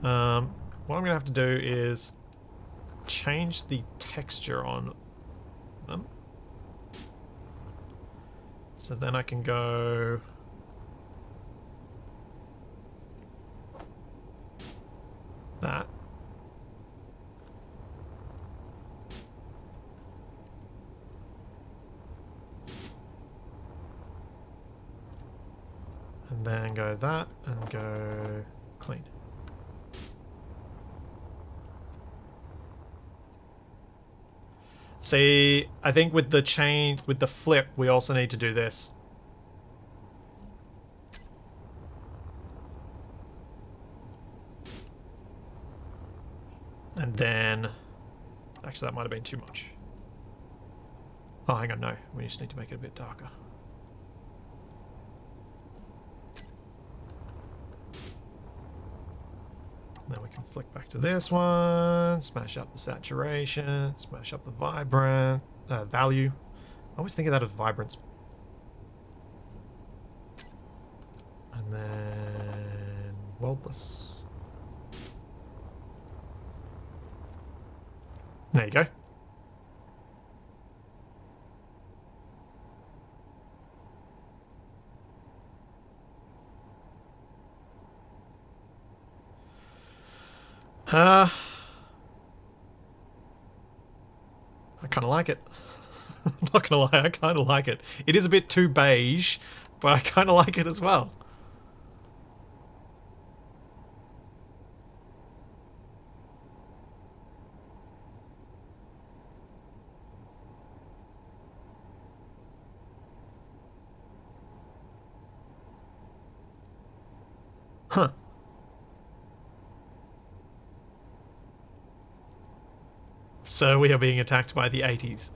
What I'm going to have to do is change the texture on them. So then I can go... that. And then go that and go clean. See, I think with the change, with the flip, we also need to do this. And then... actually, that might have been too much. Oh, hang on, no. We just need to make it a bit darker. Then we can flick back to this one, smash up the saturation, smash up the vibrant value. I always think of that as vibrance. And then worldless. There you go. I kind of like it. I'm not gonna lie, I kind of like it. It is a bit too beige, but I kind of like it as well. Huh. So we are being attacked by the 80s.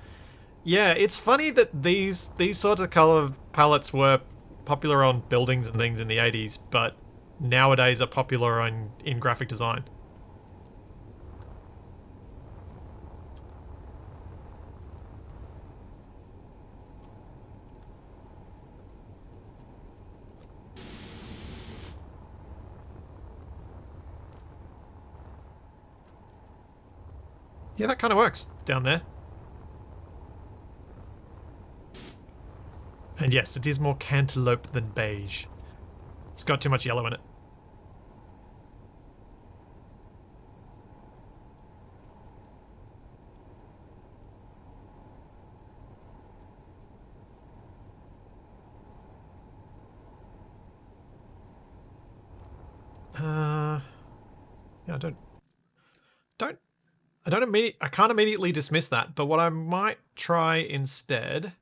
Yeah, it's funny that these sorts of color palettes were popular on buildings and things in the 80s, but nowadays are popular in graphic design. Yeah, that kind of works down there. And yes, it is more cantaloupe than beige. It's got too much yellow in it. Yeah, I can't immediately dismiss that, but what I might try instead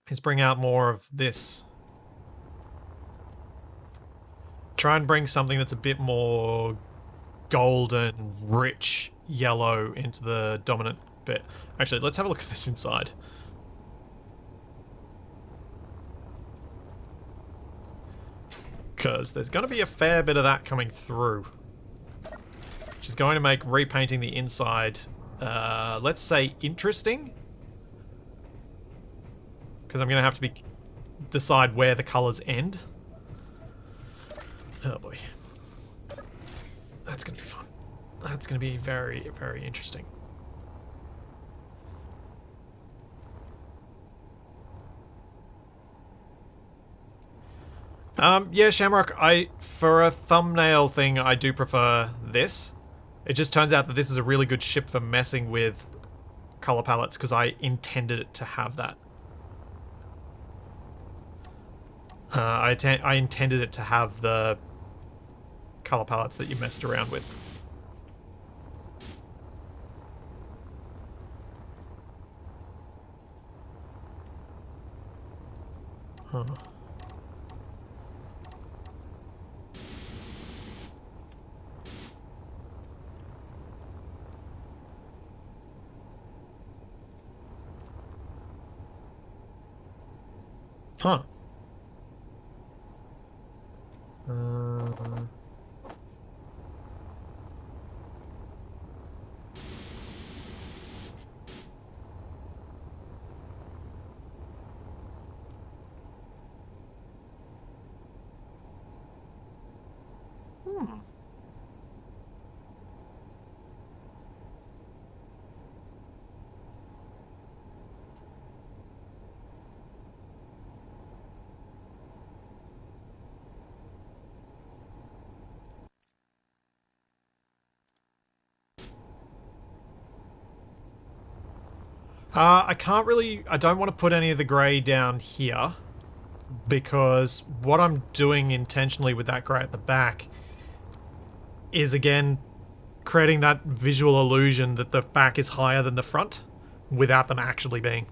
is bring out more of this. Try and bring something that's a bit more golden, rich yellow into the dominant bit. Actually, let's have a look at this inside. Because there's going to be a fair bit of that coming through. Which is going to make repainting the inside, let's say, interesting. Because I'm going to have to decide where the colours end. Oh boy. That's going to be fun. That's going to be very, very interesting. Yeah, Shamrock, for a thumbnail thing, I do prefer this. It just turns out that this is a really good ship for messing with color palettes because I intended it to have that. I intended it to have the color palettes that you messed around with. Huh. Huh. Uh, hmm. I can't really... I don't want to put any of the grey down here because what I'm doing intentionally with that grey at the back is, again, creating that visual illusion that the back is higher than the front without them actually being.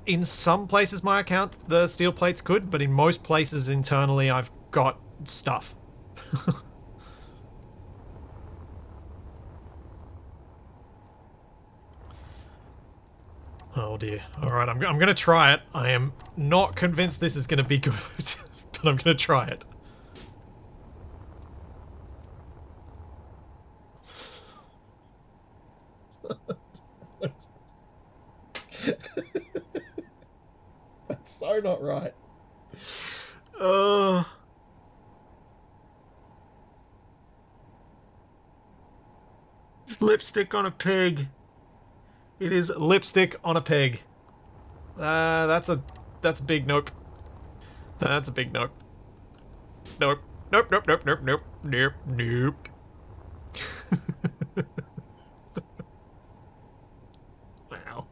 In some places my account, the steel plate's good, but in most places internally I've got stuff. Oh dear. Alright, I'm going to try it. I am not convinced this is going to be good, but I'm going to try it. That's so not right. It's lipstick on a pig. It is lipstick on a pig. That's a big nope. That's a big nope. Nope. Nope, nope, nope, nope, nope, nope, nope. Wow.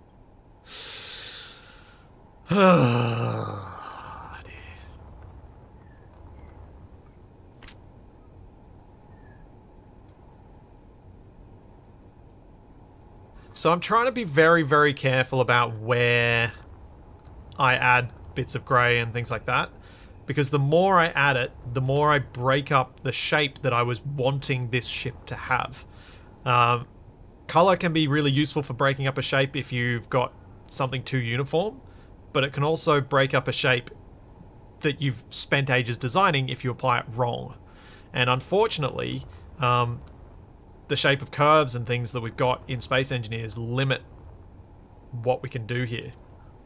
So I'm trying to be very, very careful about where I add bits of grey and things like that. Because the more I add it, the more I break up the shape that I was wanting this ship to have. Color can be really useful for breaking up a shape if you've got something too uniform, but it can also break up a shape that you've spent ages designing if you apply it wrong. And unfortunately, the shape of curves and things that we've got in Space Engineers limit what we can do here.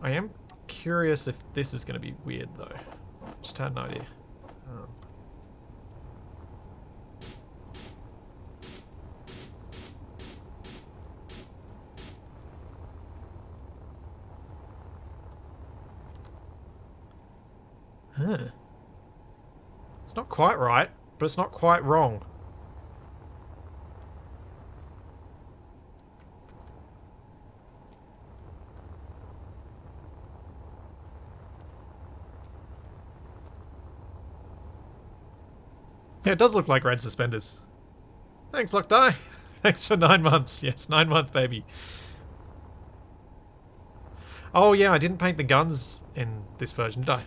I am curious if this is going to be weird though. Just had an idea. Huh. It's not quite right, but it's not quite wrong. Yeah, it does look like red suspenders. Thanks, Lockdie. Thanks for 9 months. Yes, 9-month baby. Oh yeah, I didn't paint the guns in this version, did I?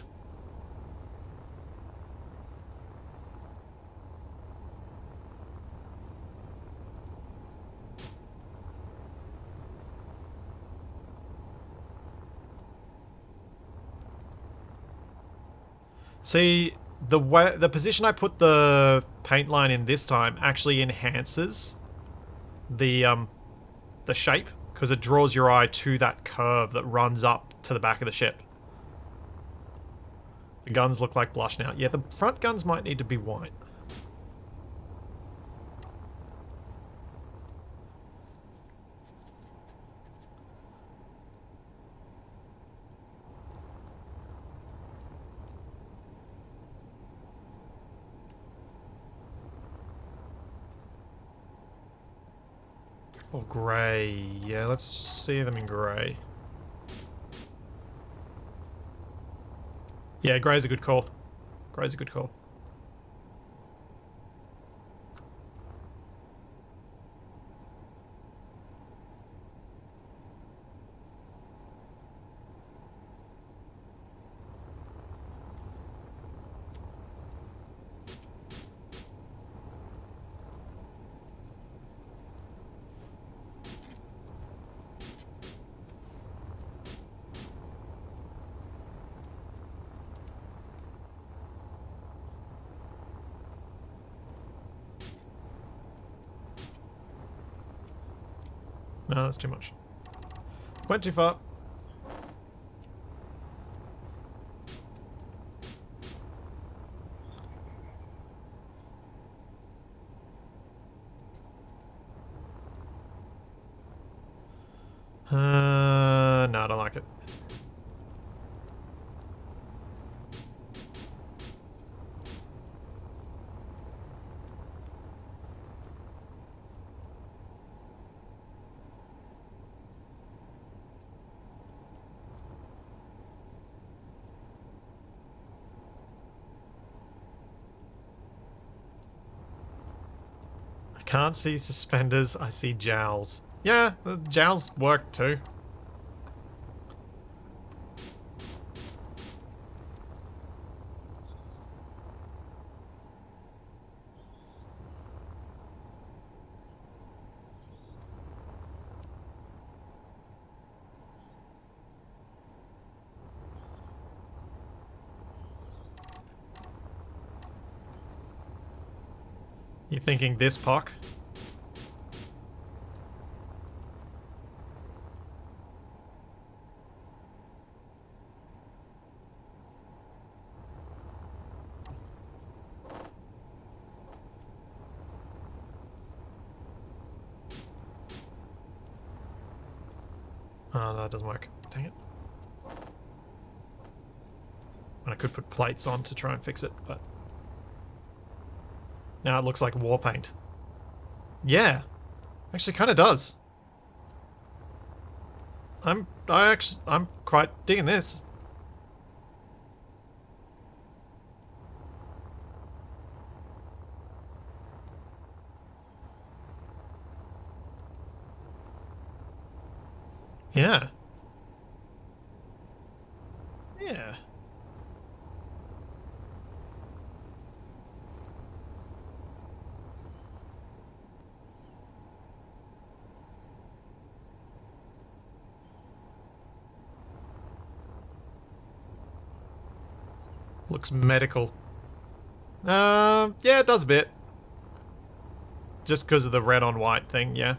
See, the position I put the paint line in this time actually enhances the shape because it draws your eye to that curve that runs up to the back of the ship. The guns look like blush now. Yeah, the front guns might need to be white. Or grey. Yeah, let's see them in grey. Yeah, grey's a good call. Grey's a good call. No, that's too much. Went too far. No, I don't like it. I can't see suspenders, I see jowls. Yeah, the jowls work too. You thinking this POC? Oh, no, it doesn't work. Dang it. I could put plates on to try and fix it, but... Now it looks like war paint. Yeah. Actually kind of does. I'm quite digging this. Yeah. Yeah. Looks medical. Yeah, it does a bit. Just because of the red on white thing, yeah.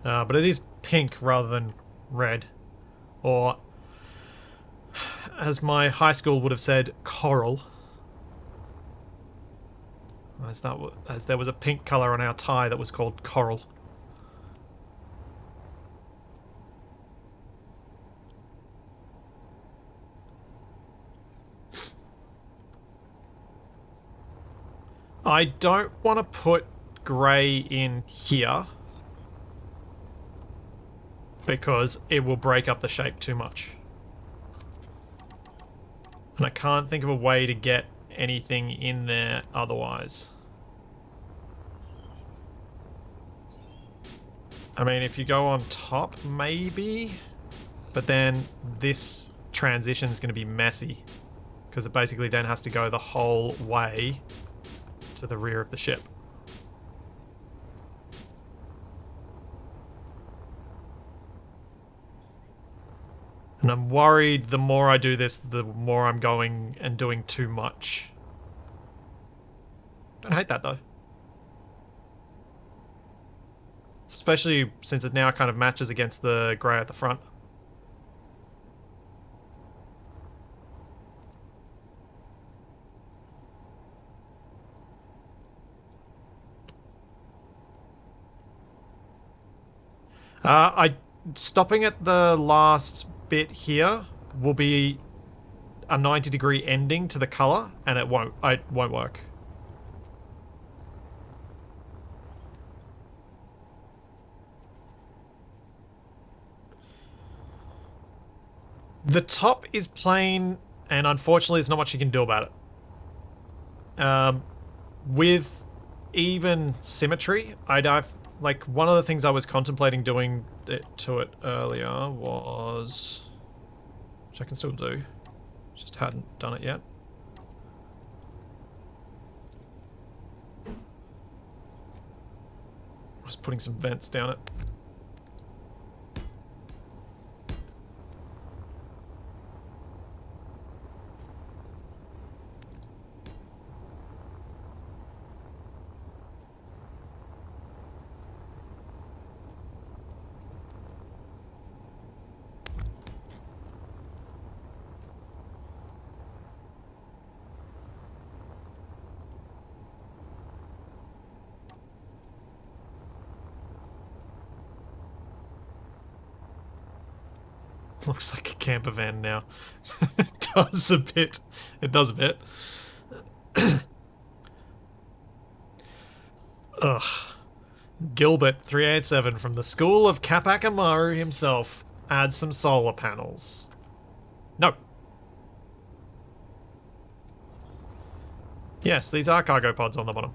But it is pink rather than red. Or, as my high school would have said, coral. As there was a pink colour on our tie that was called coral. I don't want to put grey in here because it will break up the shape too much. And I can't think of a way to get anything in there otherwise. I mean, if you go on top, maybe, but then this transition is going to be messy because it basically then has to go the whole way to the rear of the ship. And I'm worried the more I do this, the more I'm going and doing too much. Don't hate that though. Especially since it now kind of matches against the grey at the front. Stopping at the last bit here will be a 90-degree ending to the color, and it won't work. The top is plain, and unfortunately there's not much you can do about it. With even symmetry, like, one of the things I was contemplating doing to it earlier was, which I can still do, just hadn't done it yet. Just putting some vents down it. Looks like a camper van now. It does a bit. It does a bit. Ugh. Gilbert 387 from the School of Capac Amaru himself adds some solar panels. No. Yes, these are cargo pods on the bottom.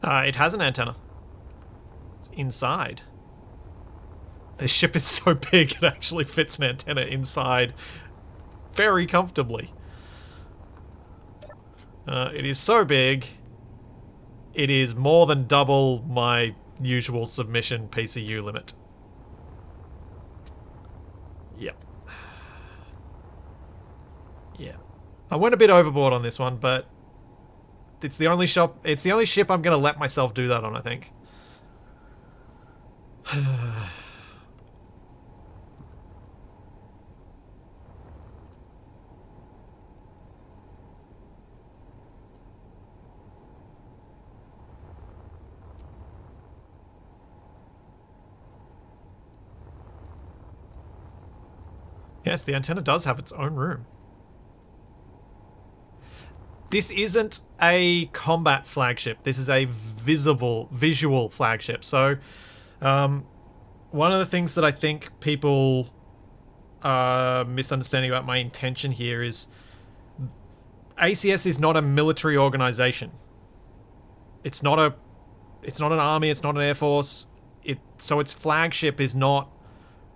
It has an antenna. It's inside. The ship is so big it actually fits an antenna inside very comfortably. It is so big, it is more than double my usual submission PCU limit. Yep. Yeah. I went a bit overboard on this one, but it's the only ship I'm gonna let myself do that on, I think. Yes, the antenna does have its own room. This isn't a combat flagship. This is a visual flagship. So, one of the things that I think people are misunderstanding about my intention here is ACS is not a military organization. It's not an army. It's not an air force. So its flagship is not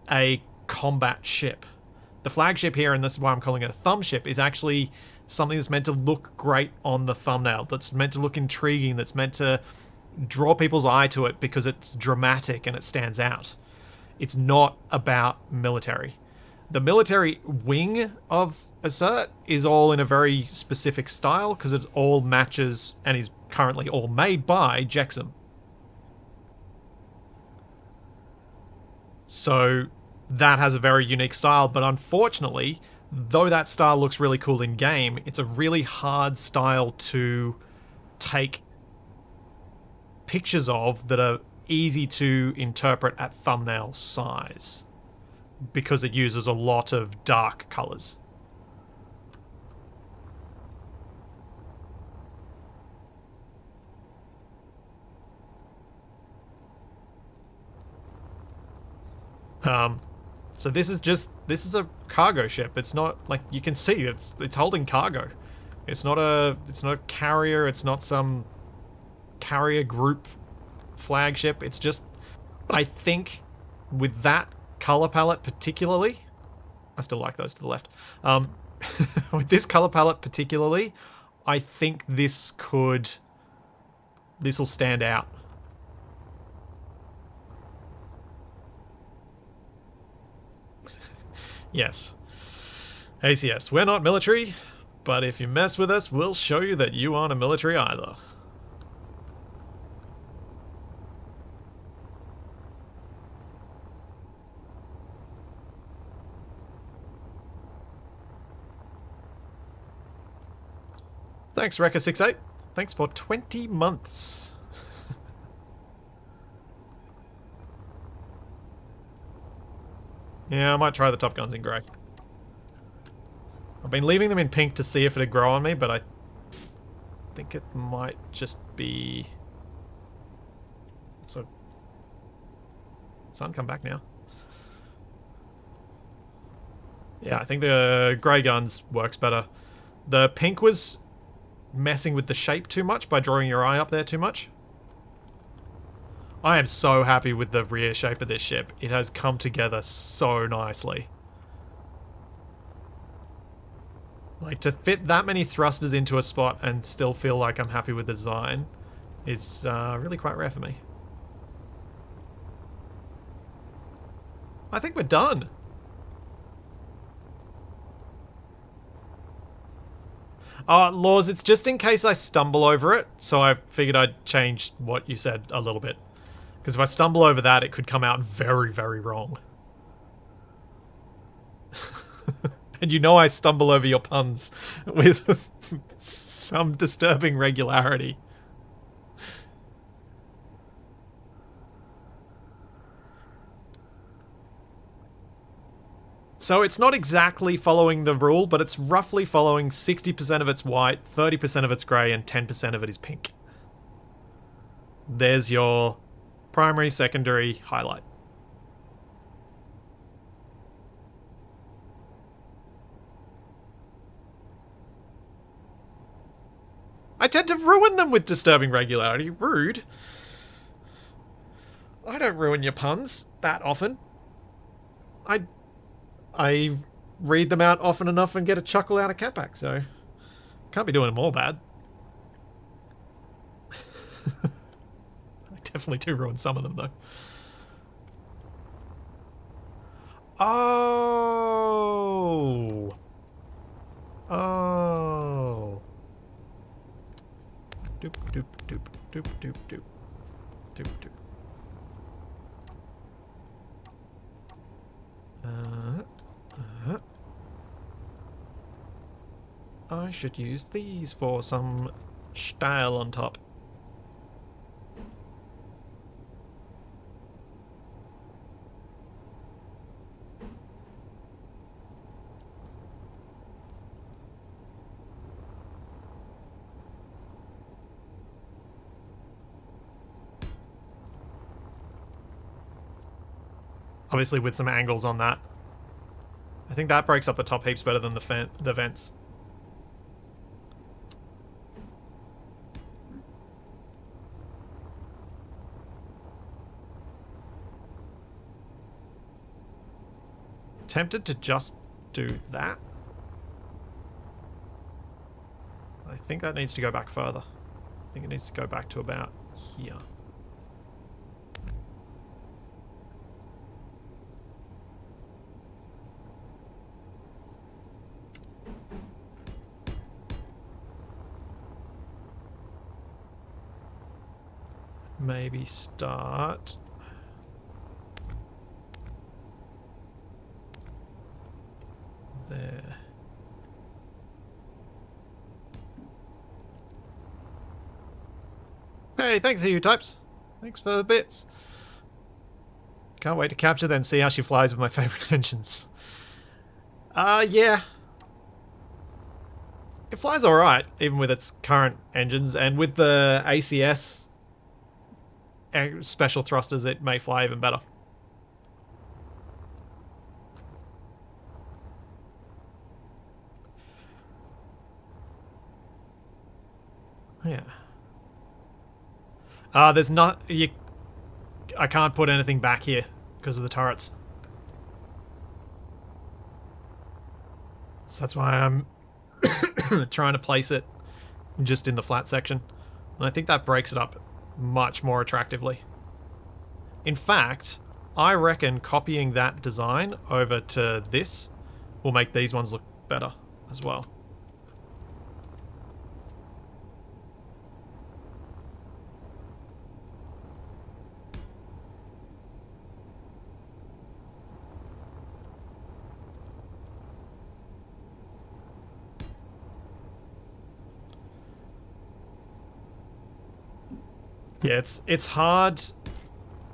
a combat ship. The flagship here, and this is why I'm calling it a thumb ship, is actually something that's meant to look great on the thumbnail, that's meant to look intriguing, that's meant to draw people's eye to it because it's dramatic and it stands out. It's not about military. The military wing of Assert is all in a very specific style because it all matches and is currently all made by Jexam. So that has a very unique style, but unfortunately, though that style looks really cool in game, it's a really hard style to take pictures of that are easy to interpret at thumbnail size because it uses a lot of dark colors. So this is a cargo ship. It's not, like, you can see it's holding cargo. It's not a carrier, it's not some carrier group flagship. It's just, I think with that color palette particularly, I still like those to the left. With this color palette particularly, I think this will stand out. Yes. ACS, we're not military, but if you mess with us, we'll show you that you aren't a military either. Thanks, Rekka68. Thanks for 20 months. Yeah, I might try the Top Guns in grey. I've been leaving them in pink to see if it'd grow on me, but think it might just be... So, sun, come back now. Yeah, I think the grey guns works better. The pink was messing with the shape too much by drawing your eye up there too much. I am so happy with the rear shape of this ship. It has come together so nicely. Like, to fit that many thrusters into a spot and still feel like I'm happy with the design is really quite rare for me. I think we're done. Laws, it's just in case I stumble over it, so I figured I'd change what you said a little bit. Because if I stumble over that, it could come out very, very wrong. And you know I stumble over your puns with some disturbing regularity. So it's not exactly following the rule, but it's roughly following 60% of it's white, 30% of it's grey, and 10% of it is pink. There's your primary, secondary highlight. I tend to ruin them with disturbing regularity. Rude. I don't ruin your puns that often. I read them out often enough and get a chuckle out of Capac, so can't be doing them all bad. I definitely do ruin some of them, though. Oh. Oh. Doop, doop, doop, doop, doop, doop. Doop, doop. I should use these for some style on top. Obviously with some angles on that. I think that breaks up the top heaps better than the vents. Tempted to just do that. I think that needs to go back further. I think it needs to go back to about here. Maybe start... there. Hey, thanks you types. Thanks for the bits. Can't wait to capture then see how she flies with my favourite engines. Yeah. It flies alright, even with its current engines, and with the ACS special thrusters it may fly even better. Yeah. There's not... I can't put anything back here because of the turrets. So that's why I'm trying to place it just in the flat section. And I think that breaks it up much more attractively. In fact, I reckon copying that design over to this will make these ones look better as well. Yeah, it's hard.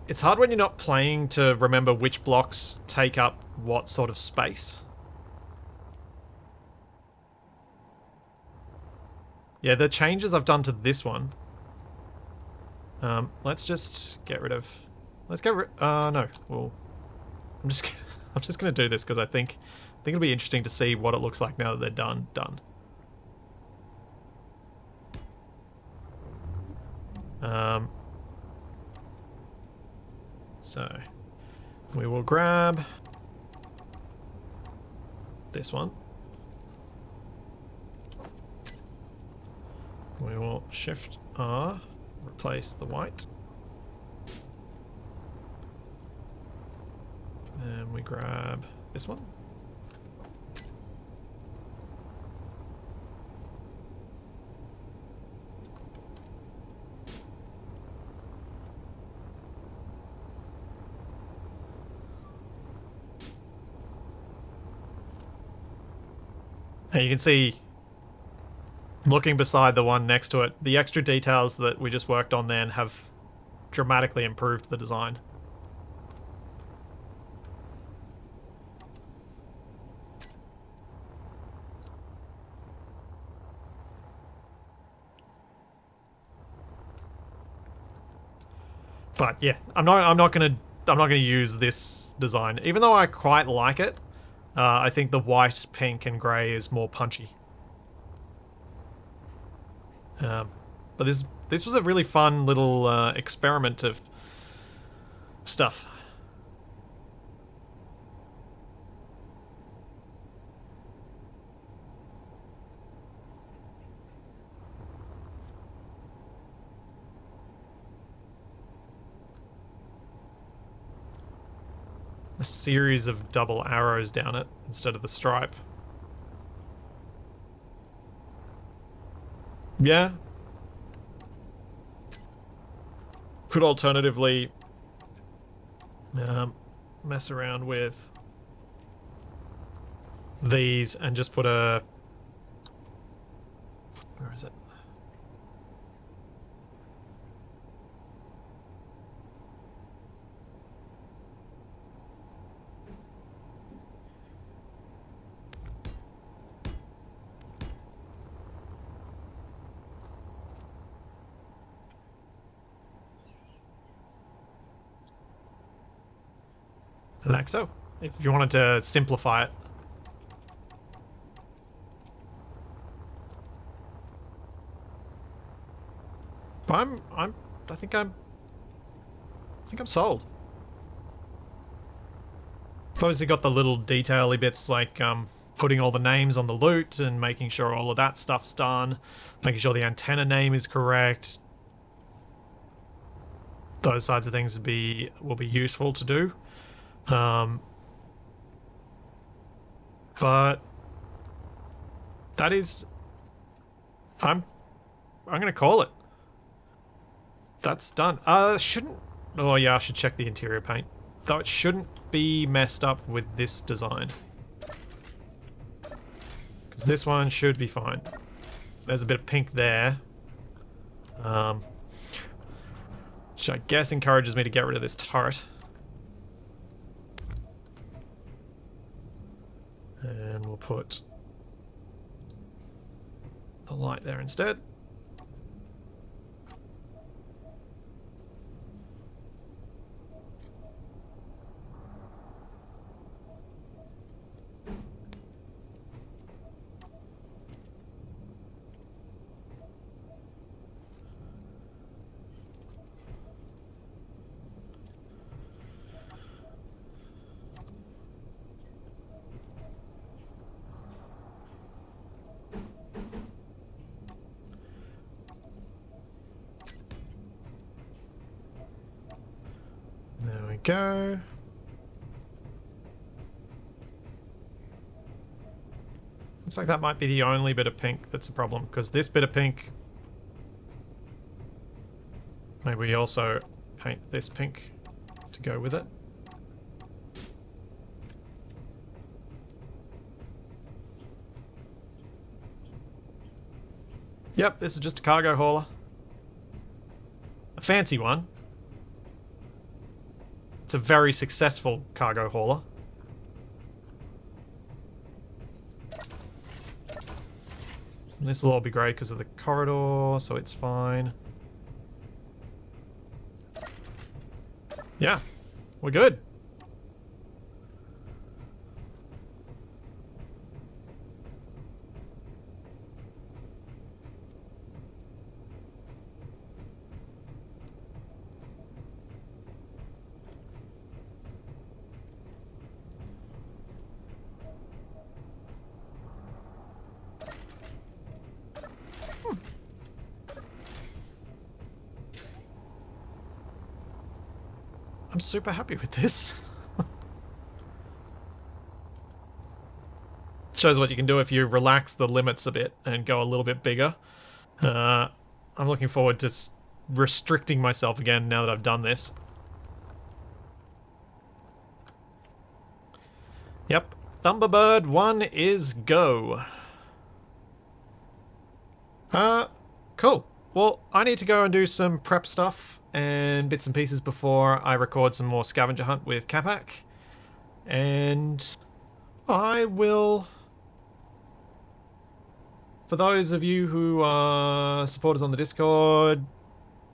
It's hard when you're not playing to remember which blocks take up what sort of space. Yeah, the changes I've done to this one. Let's just get rid of... Let's get rid... no. Well, I'm just... I'm just going to do this because I think it'll be interesting to see what it looks like now that they're done. So we will grab this one. We will Shift R, replace the white. And we grab this one. And you can see, looking beside the one next to it, the extra details that we just worked on then have dramatically improved the design. But yeah, I'm not gonna use this design, even though I quite like it. I think the white, pink, and grey is more punchy. But this was a really fun little experiment of stuff. A series of double arrows down it instead of the stripe. Yeah. Could alternatively mess around with these and just put a... Where is it? Like so, if you wanted to simplify it. But I think I'm sold. I've obviously got the little detail-y bits like putting all the names on the loot and making sure all of that stuff's done, making sure the antenna name is correct. Those sides of things will be useful to do. But that is, I'm gonna call it. That's done. Shouldn't, oh yeah, I should check the interior paint. Though it shouldn't be messed up with this design. Because this one should be fine. There's a bit of pink there. Which I guess encourages me to get rid of this turret. And we'll put the light there instead. There we go. Looks like that might be the only bit of pink that's a problem, because this bit of pink... Maybe we also paint this pink to go with it. Yep, this is just a cargo hauler. A fancy one. It's a very successful cargo hauler. This will all be great because of the corridor, so it's fine. Yeah, we're good. I'm super happy with this. Shows what you can do if you relax the limits a bit and go a little bit bigger. I'm looking forward to restricting myself again now that I've done this. Yep, Thumberbird 1 is go. Cool. Well, I need to go and do some prep stuff and bits and pieces before I record some more scavenger hunt with Capac. And I will... For those of you who are supporters on the Discord,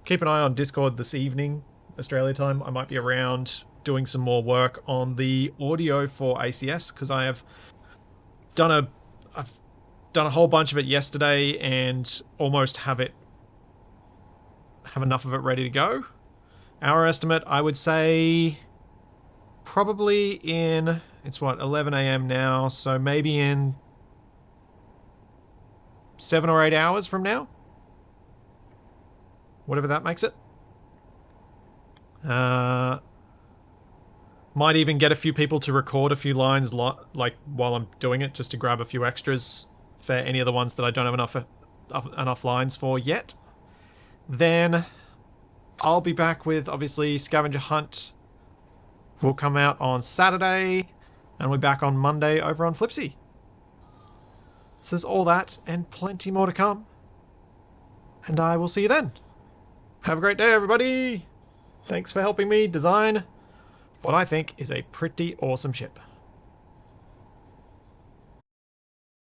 keep an eye on Discord this evening, Australia time. I might be around doing some more work on the audio for ACS because I've done a whole bunch of it yesterday and almost have enough of it ready to go. Our estimate, I would say, probably in, it's what, 11 a.m. now, so maybe in 7 or 8 hours from now. Whatever that makes it. Might even get a few people to record a few lines like while I'm doing it, just to grab a few extras for any of the ones that I don't have enough lines for yet. Then I'll be back with, obviously, Scavenger Hunt will come out on Saturday, and we're back on Monday over on Flipsy. So there's all that and plenty more to come. And I will see you then. Have a great day, everybody. Thanks for helping me design what I think is a pretty awesome ship.